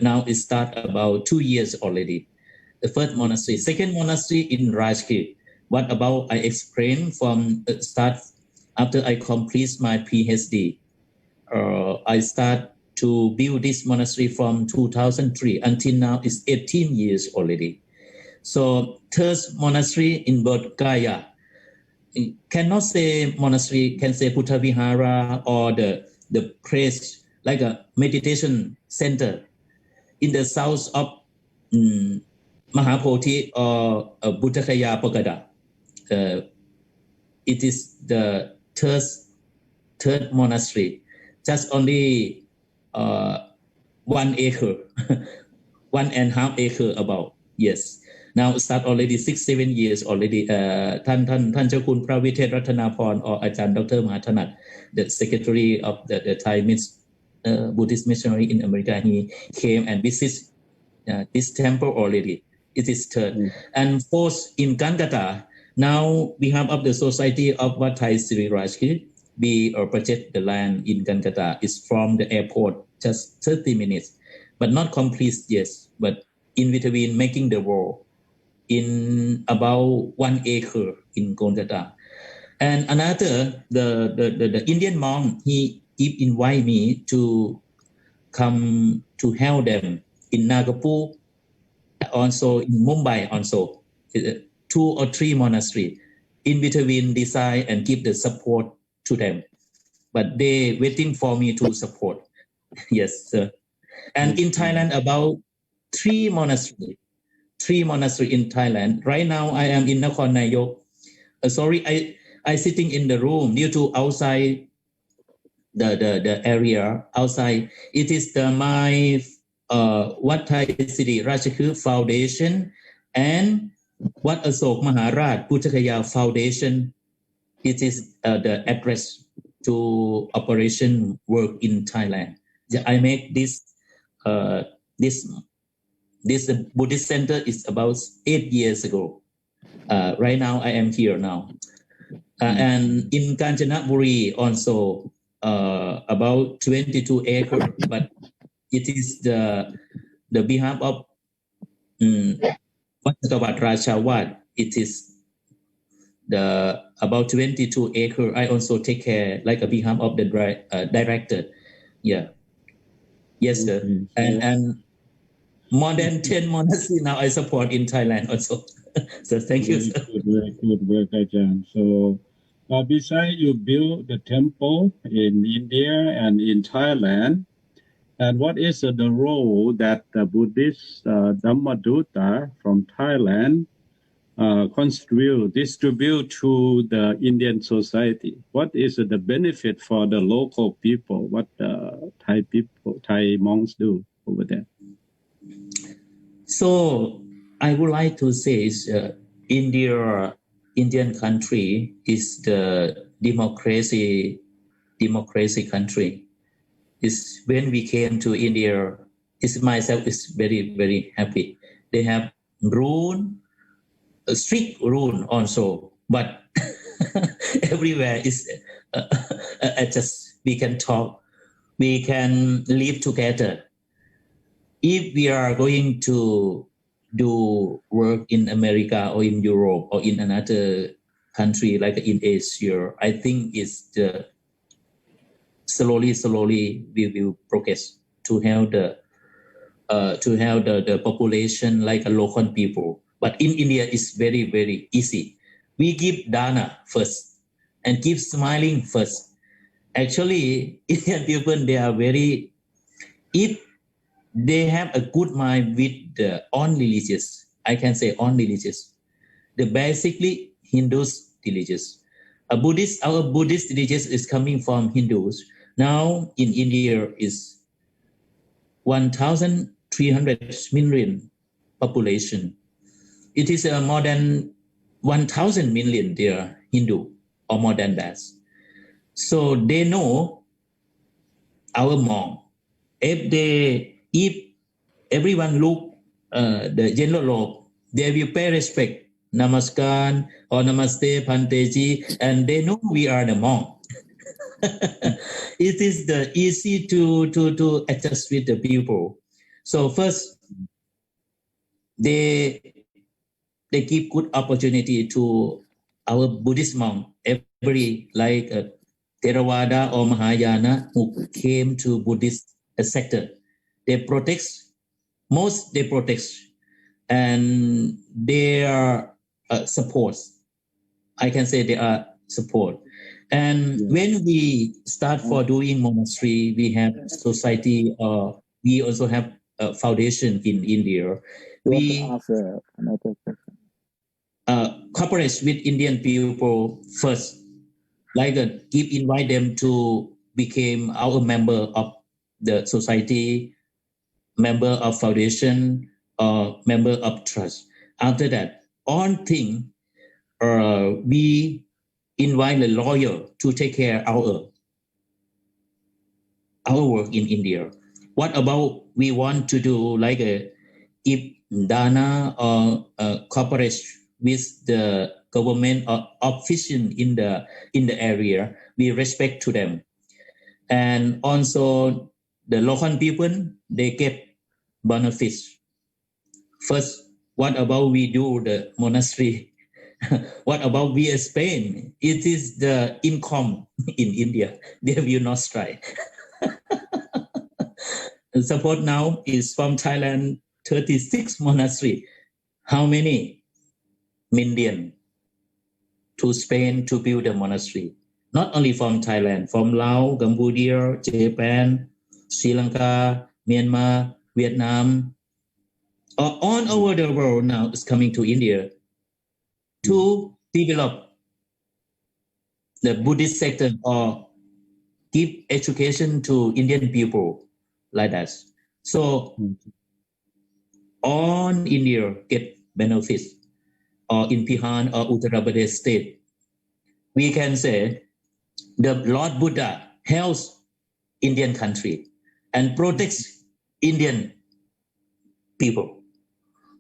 Now it started about 2 years already. The first monastery. Second monastery in Rajgir. What about I explain from start after I complete my PhD. I start to build this monastery from 2003 until now is 18 years already. So third monastery in Bodh Gaya. Cannot say monastery, can say Buddha Vihara or the place like a meditation center in the south of Mahapodhi or Buddhakaya Pagoda. It is the third monastery, just only 1 acre, 1.5 acre about. Yes. Now start already 6-7 years already. ท่านเจ้าคุณพระวิเทศรัตนาพร or อาจารย์ Dr. มหาถนัด the secretary of the Thai Buddhist missionary in America, he came and visit this temple already. It is third. And fourth in Kolkata. Now behalf of the Society of Wat Thai Sri Rajgir, we purchased the land in Kolkata. It's from the airport just 30 minutes. but not complete yet. But in between, making the wall in about 1 acre in Kolkata. And another, the Indian monk, he invite me to come to help them in Nagpur, also in Mumbai, also 2 or 3 monasteries. In between, design and give the support to them. But they waiting for me to support. Yes, sir. And in Thailand, about 3 monasteries. 3 monasteries in Thailand. Right now, I am in Nakhon Nayok. Sorry, I sitting in the room due to outside the area outside. It is my Wat Thai City Ratchakrut Foundation and Wat Asok Maharaj Puthakaya Foundation. It is the address to operation work in Thailand. I make this Buddhist center is about 8 years ago. Right now, I am here now. And in Kanchanaburi also about 22 acres, but it is the behalf of Vattakavat Rachawat. It is the about 22 acres. I also take care like a behalf of the director. Yeah. Yes, sir. And more than 10 monasteries now I support in Thailand also. So thank you, sir. Very good work, Ajahn. So besides you build the temple in India and in Thailand, and what is the role that the Buddhist Dhammadutta from Thailand distribute to the Indian society? What is the benefit for the local people? What Thai monks do over there? So I would like to say Indian country is the democracy country. Is when we came to India, myself is very, very happy. They have strict rule also, but everywhere is just we can talk, we can live together. If we are going to do work in America or in Europe or in another country like in Asia, I think it's slowly we will progress to have the population like a local people. But in India, it's very, very easy. We give dana first and keep smiling first. Actually, Indian people, they are very, if they have a good mind with the on religious, I can say on religious. The basically Hindus religious. Our Buddhist religious is coming from Hindus. Now in India is 1,300 million population. It is more than 1,000 million they are Hindu or more than that. So they know our monk. If everyone look the general law, they will pay respect, namaskar or namaste, panteji, and they know we are the monk. It is the easy to adjust with the people. So first, they give good opportunity to our Buddhist monk, every like Theravada or Mahayana who came to Buddhist sector. They protect, and they are support. I can say they are support. And when we start for doing monastery, we have society, we also have a foundation in India. We cooperate with Indian people first, like invite them to become our member of the society, member of foundation, or member of trust. After that, on thing, we invite a lawyer to take care of our work in India. What about we want to do like if dana or cooperate with the government or official in the area, we respect to them. And also the local people, they get benefits. First, what about we do the monastery? What about we Spain? It is the income in India. They will not strike. Support now is from Thailand, 36 monastery. How many million to Spain to build a monastery? Not only from Thailand, from Laos, Cambodia, Japan, Sri Lanka, Myanmar, Vietnam, all over the world now is coming to India to develop the Buddhist sector or give education to Indian people like that. So all India get benefits, or in Bihar or Uttar Pradesh state. We can say the Lord Buddha helps Indian country and protects Indian people.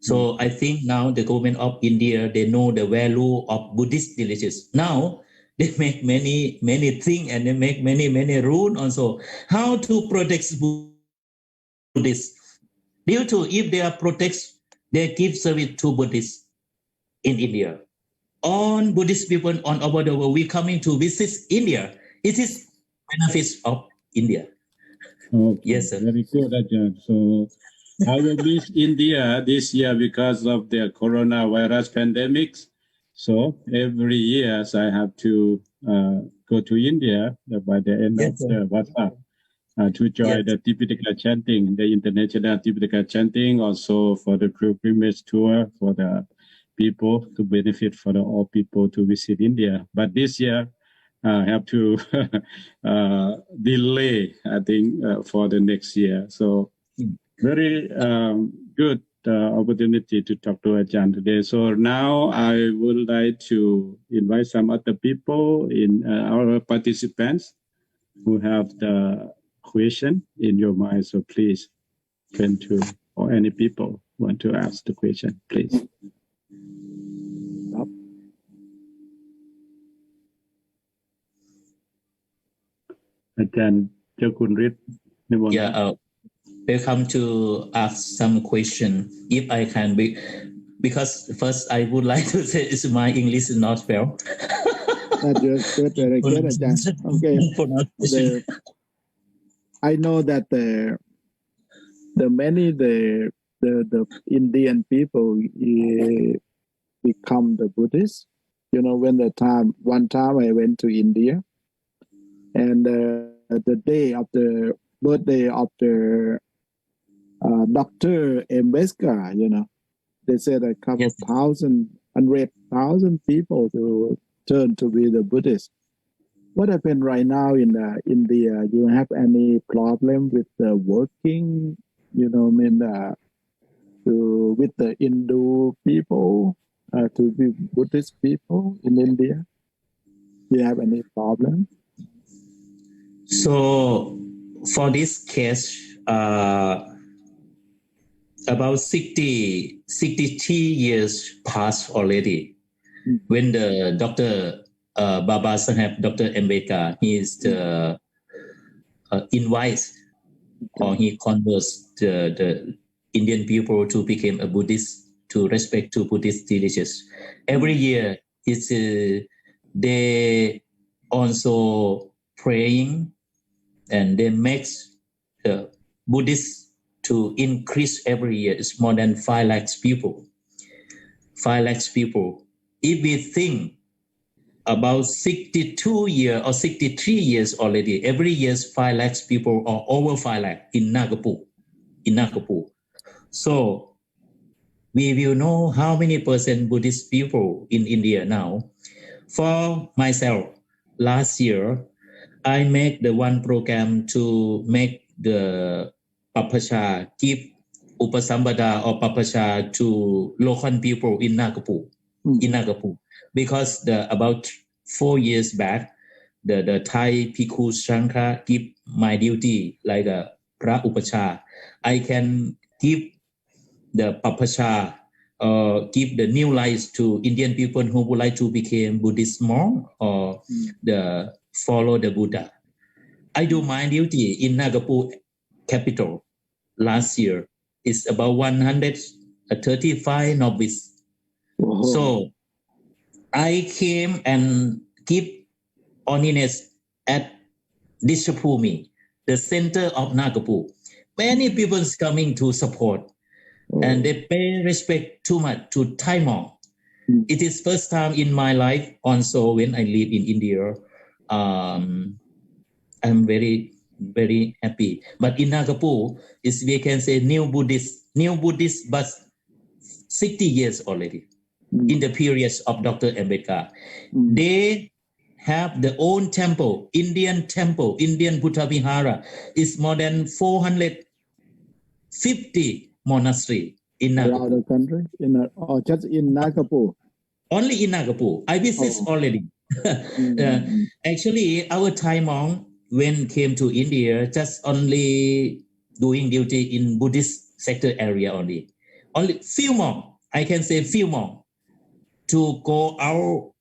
So I think now the government of India, they know the value of Buddhist religions. Now they make many things and they make many rules also. How to protect Buddhists? Due to if they are protect, they give service to Buddhists in India. All Buddhist people on over the world, we coming to visit India. It is benefits of India. Okay. Yes, sir. Very good, Ajahn. So I will miss India this year because of the coronavirus pandemics. So every year I have to go to India by the end Yes, of sir. the WhatsApp to join the Tipitaka chanting, the international Tipitaka chanting, also for the pilgrimage tour for the people to benefit for the all people to visit India. But this year I have to delay, I think, for the next year. So very good opportunity to talk to Ajahn today. So now I would like to invite some other people in our participants who have the question in your mind. So please turn to, or any people want to ask the question, please. Ajahn Jakunrit. Yeah, welcome to ask some question. If I can be, because first I would like to say is my English is not well. Good, very good, Ajahn. Okay. I know that the Indian people become the Buddhists. You know, one time I went to India, and the day of the birthday of the Dr. Ambedkar, you know, they said a couple thousand, 100,000 people to turn to be the Buddhists. What happened right now in India? You have any problem with the working, you know, with the Hindu people to be Buddhist people in India? Do you have any problem? So for this case, about 63 years passed already when the Dr. Baba Saheb, Dr. Ambedkar, he is the invite or he converts the Indian people to become a Buddhist, to respect to Buddhist religions. Every year, it's they also praying and they make the Buddhists to increase every year. It's more than 5 lakhs people. 5 lakhs people. If we think about 62 years or 63 years already, every year 5 lakhs people or over 5 lakhs in Nagapur. So we will know how many percent Buddhist people in India now. For myself, last year, I made the one program to make the Papacha give Upasambada or Papacha to local people in Nagapur. Because about 4 years back, the Thai Bhikhuss Shankar give my duty like a Pra Upacha. I can give the Papacha give the new life to Indian people who would like to become Buddhist monk or follow the Buddha. I do my duty in Nagapur capital last year. is about 135 novice. Wow. So I came and give holiness at Dishapumi, the center of Nagapur. Many people is coming to support, and they pay respect too much to Thai monk. It is first time in my life also when I live in India. I'm very, very happy. But in Nagapur, is we can say new Buddhist, but 60 years already in the period of Dr. Ambedkar. They have their own temple, Indian Buddha Vihara is more than 450 monastery in Around Nagapur. the country, or just in Nagapur? Only in Nagapur. I visit already. Actually, our Thai monk, when came to India, just only doing duty in Buddhist sector area only. Only few monk, I can say few monk, to go out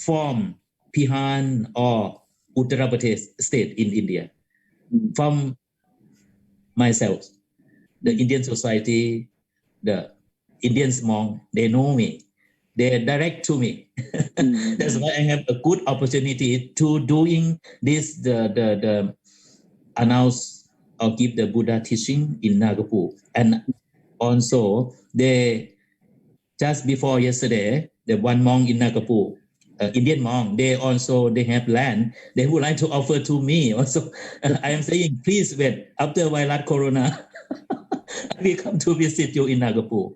from Pihan or Uttar Pradesh state in India. From myself, the Indian society, the Indians monk, they know me. They direct to me. That's why I have a good opportunity to doing this, the announce or give the Buddha teaching in Nagapur. And also, they just before yesterday, the one monk in Nagapur, Indian monk, they have land. They would like to offer to me also. I am saying, please wait after virus corona. We come to visit you in Nagapur.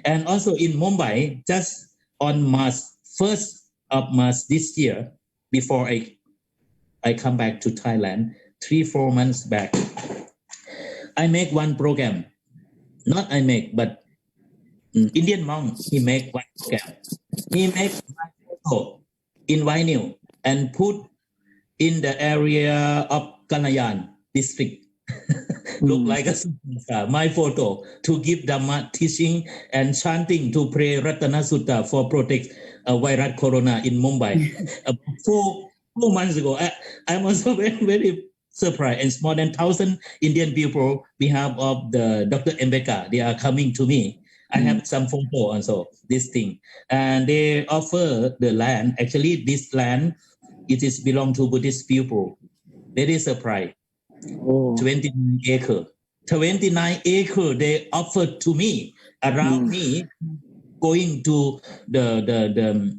And also in Mumbai, just on March 1st of March this year, before I come back to Thailand, 3-4 months back, I make one program. Not I make, but Indian monk, he make one program. He make my photo in vinyl and put in the area of Kanayan district. Look like a superstar. My photo to give Dhamma teaching and chanting to pray Ratana Sutta for protect virus corona in Mumbai. 4 months ago, I'm also very, very surprised. And more than 1,000 Indian people, behalf of the Dr. Ambedkar, they are coming to me. I have some photo also, this thing. And they offer the land. Actually, this land, it is belong to Buddhist people. Very surprised. 29 acres. 29 acres they offered to me, around me, going to the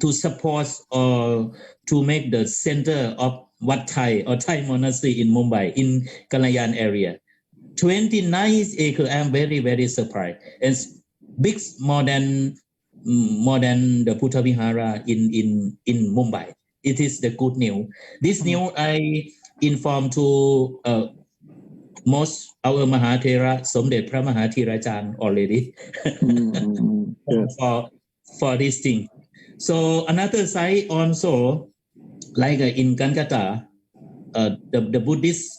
to support or to make the center of Wat Thai or Thai monastery in Mumbai, in Kalayan area. 29 acres. I'm very, very surprised. And big more than the Buddha Vihara in Mumbai. It is the good news. This news I informed to most our Mahathera, Somdet Phra Mahathirajaan already for this thing. So another side also, like in Calcutta, the Buddhist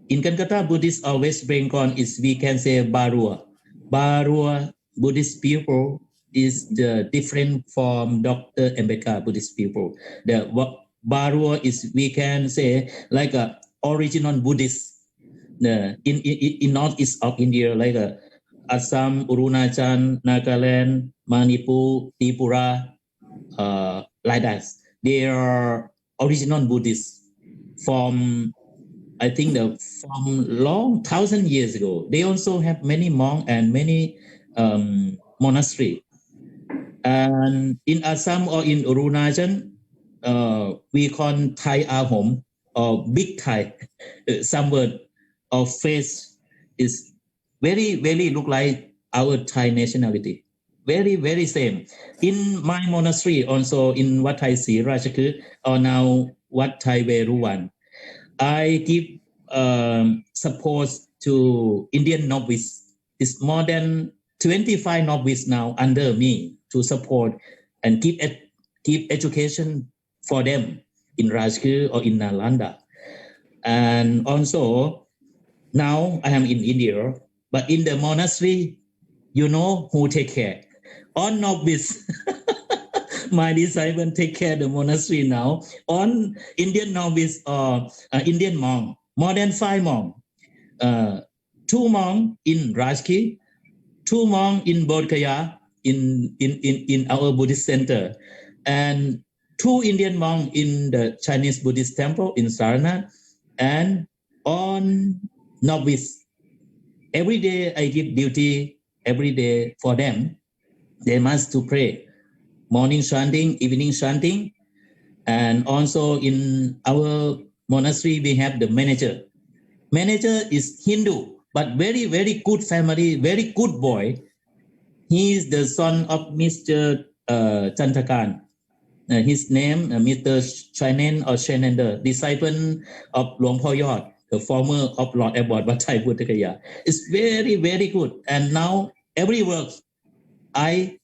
in Calcutta, Buddhist or West Bengal is, we can say, Barua. Barua Buddhist people is the different from Dr. Ambedkar Buddhist people. The Barua is, we can say, like a original Buddhist in northeast of India, like Assam, Arunachal, Nagaland, Manipur, Tripura, like that. They are original Buddhists from, I think, from long 1,000 years ago. They also have many monks and many monasteries. And in Assam or in Arunachal, we call Thai Ahom or Big Thai. Some word of face is very, very look like our Thai nationality. Very, very same. In my monastery, also in Wat Thai Si Rajakur, or now Wat Thai Veruwan, I give support to Indian novice. It's more than 25 novice now under me to support and give education for them in Rajgir or in Nalanda. And also, now I am in India, but in the monastery, you know who take care? All novice. My disciple take care of the monastery now. On Indian novice or Indian monk, more than 5 monks. 2 monks in Rajki, 2 monks in Bodh Gaya in our Buddhist center, and 2 Indian monks in the Chinese Buddhist temple in Sarnath, and on novice. Every day I give duty every day for them. They must to pray. Morning chanting, evening chanting. And also in our monastery, we have the manager. Manager is Hindu, but very, very good family, very good boy. He is the son of Mr. Chantakan. His name, Mr. Chainen or Shenender, disciple of Luang Por Yot, the former of Lord Abbot Batai Buddhikaya. It's very, very good. And now every work, I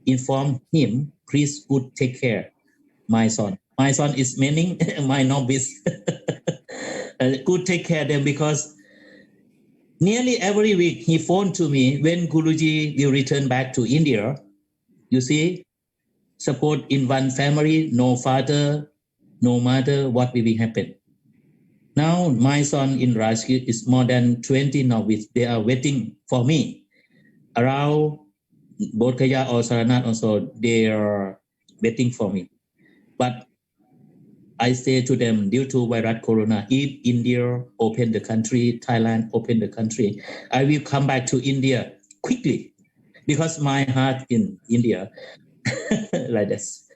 inform him, please good take care, my son. My son is meaning my novice. Good take care of them because nearly every week he phoned to me when Guruji will return back to India. You see, support in one family, no father, no mother, what will be happen? Now my son in Rajki is more than 20 novice. They are waiting for me. Around Bodh Gaya or Saranath also, they are waiting for me. But I say to them, due to virus corona, if India open the country, Thailand open the country, I will come back to India quickly because my heart in India, like this.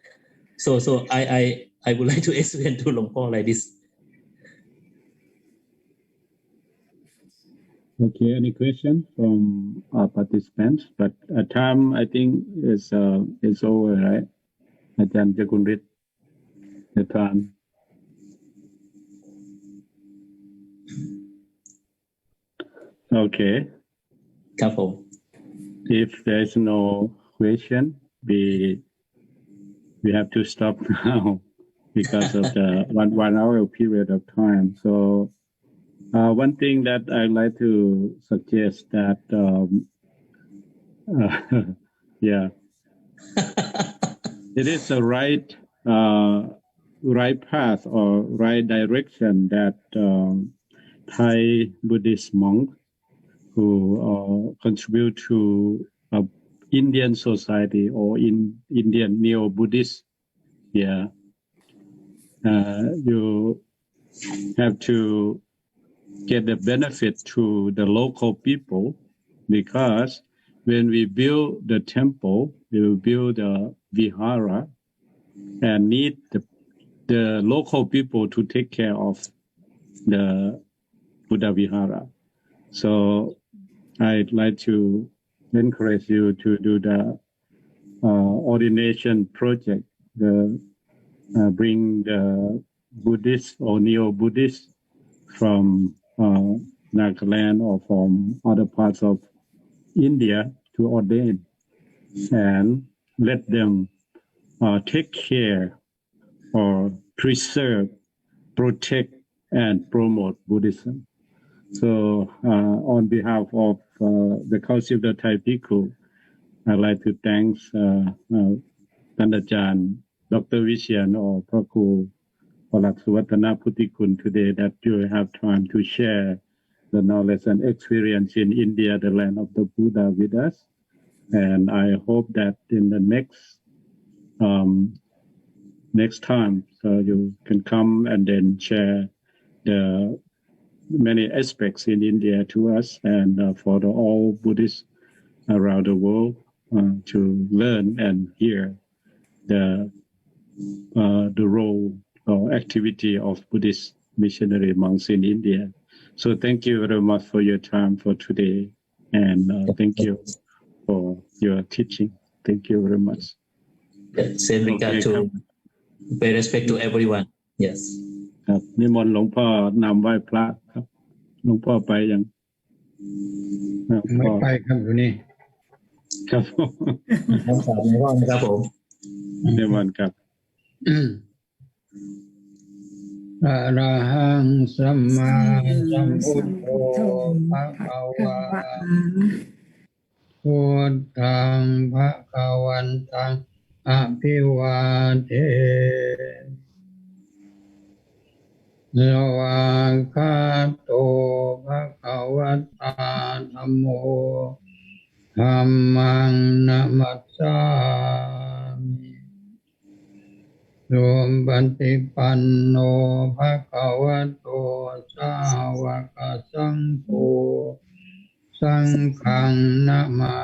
So I would like to explain to Luang Por like this. Okay, any question from our participants? But time I think is over, right? Ajahn Jagunrit, the time. Okay. Couple. If there's no question, we have to stop now because of the 1 hour period of time. So one thing that I'd like to suggest that yeah, it is the right path or right direction that Thai Buddhist monks who contribute to Indian society or in Indian neo-Buddhist, yeah, you have to get the benefit to the local people because when we build the temple, we will build a vihara and need the local people to take care of the Buddha vihara. So I'd like to encourage you to do the ordination project, bring the Buddhists or neo-Buddhists from Nagaland or from other parts of India to ordain and let them take care or preserve, protect, and promote Buddhism. So on behalf of the Council of the Thai Bhikkhu, I'd like to thank Ajahn Dr. Vishayan or Bhikhuss today that you have time to share the knowledge and experience in India, the land of the Buddha, with us. And I hope that in the next time, so you can come and then share the many aspects in India to us and for all Buddhists around the world to learn and hear the role or activity of Buddhist missionary monks in India. So thank you very much for your time for today, and thank you for your teaching. Thank you very much. Same regard to pay respect to everyone. Yes. ครับนิมนต์หลวงพ่อนำไหว้พระครับหลวงพ่อไปยัง ไม่ไปครับอยู่นี่ ครับ ทั้งสามในห้องครับผม นิมนต์ครับ อะระหังสัมมาสัมพุทโธภะคะวาพุทธังภะคะวันตังอะภิวาเท สวากขาโตภะคะวะตาธัมโมธัมมังนะมัสสามิโยมปฏิปันโนภะคะวะโตสาวกสังโฆสังฆังนะมา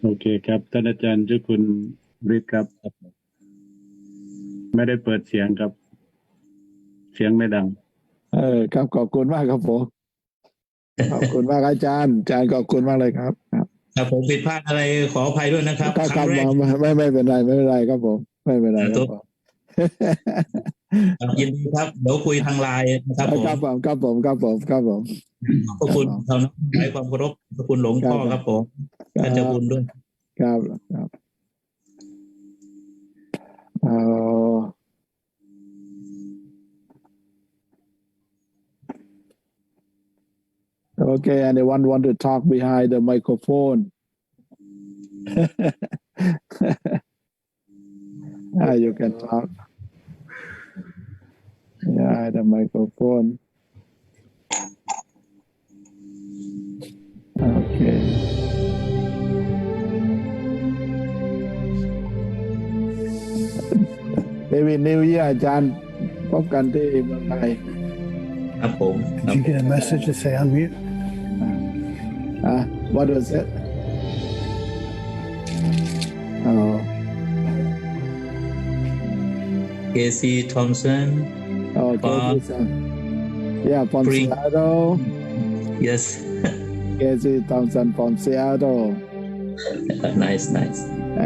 โอเคครับท่านอาจารย์เจ้าคุณฤทธิ์ครับไม่ได้เปิดเสียงครับเสียงไม่ดัง ครับขอบคุณมากครับผมขอบคุณมากอาจารย์ขอบคุณมากเลยครับครับผมผิดพลาดอะไรขออภัยด้วยนะครับครั้งแรกไม่เป็นไรครับผมไม่เป็นไรครับผมยินดีครับเดี๋ยวคุยทางไลน์นะครับผมครับผมขอบคุณทำให้ความเคารพขอบคุณหลวงพ่อครับผมท่านเจ้าคุณด้วยครับOkay, anyone want to talk behind the microphone? You can talk. Yeah, the microphone. Okay. Maybe New Year อาจารย์พบกันที่เมืองไทยครับผม Did you get a message to say unmute? What was it? Oh. Casey Thompson. Oh, Casey. Yeah, from Seattle. Yes. Casey Thompson from Seattle. Nice.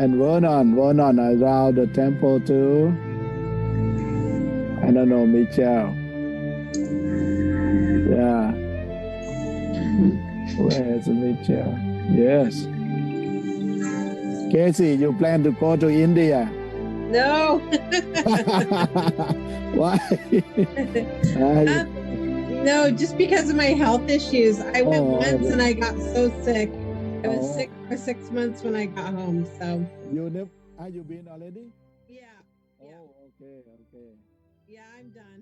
And Vernon around the temple too. I don't know, Michelle. Yeah. Where's Michelle? Yes. Casey, you plan to go to India? No. Why? No, just because of my health issues. I went once and I got so sick. I was sick for 6 months when I got home. So. Have you been already? Yeah. Oh, okay. Yeah, I'm done.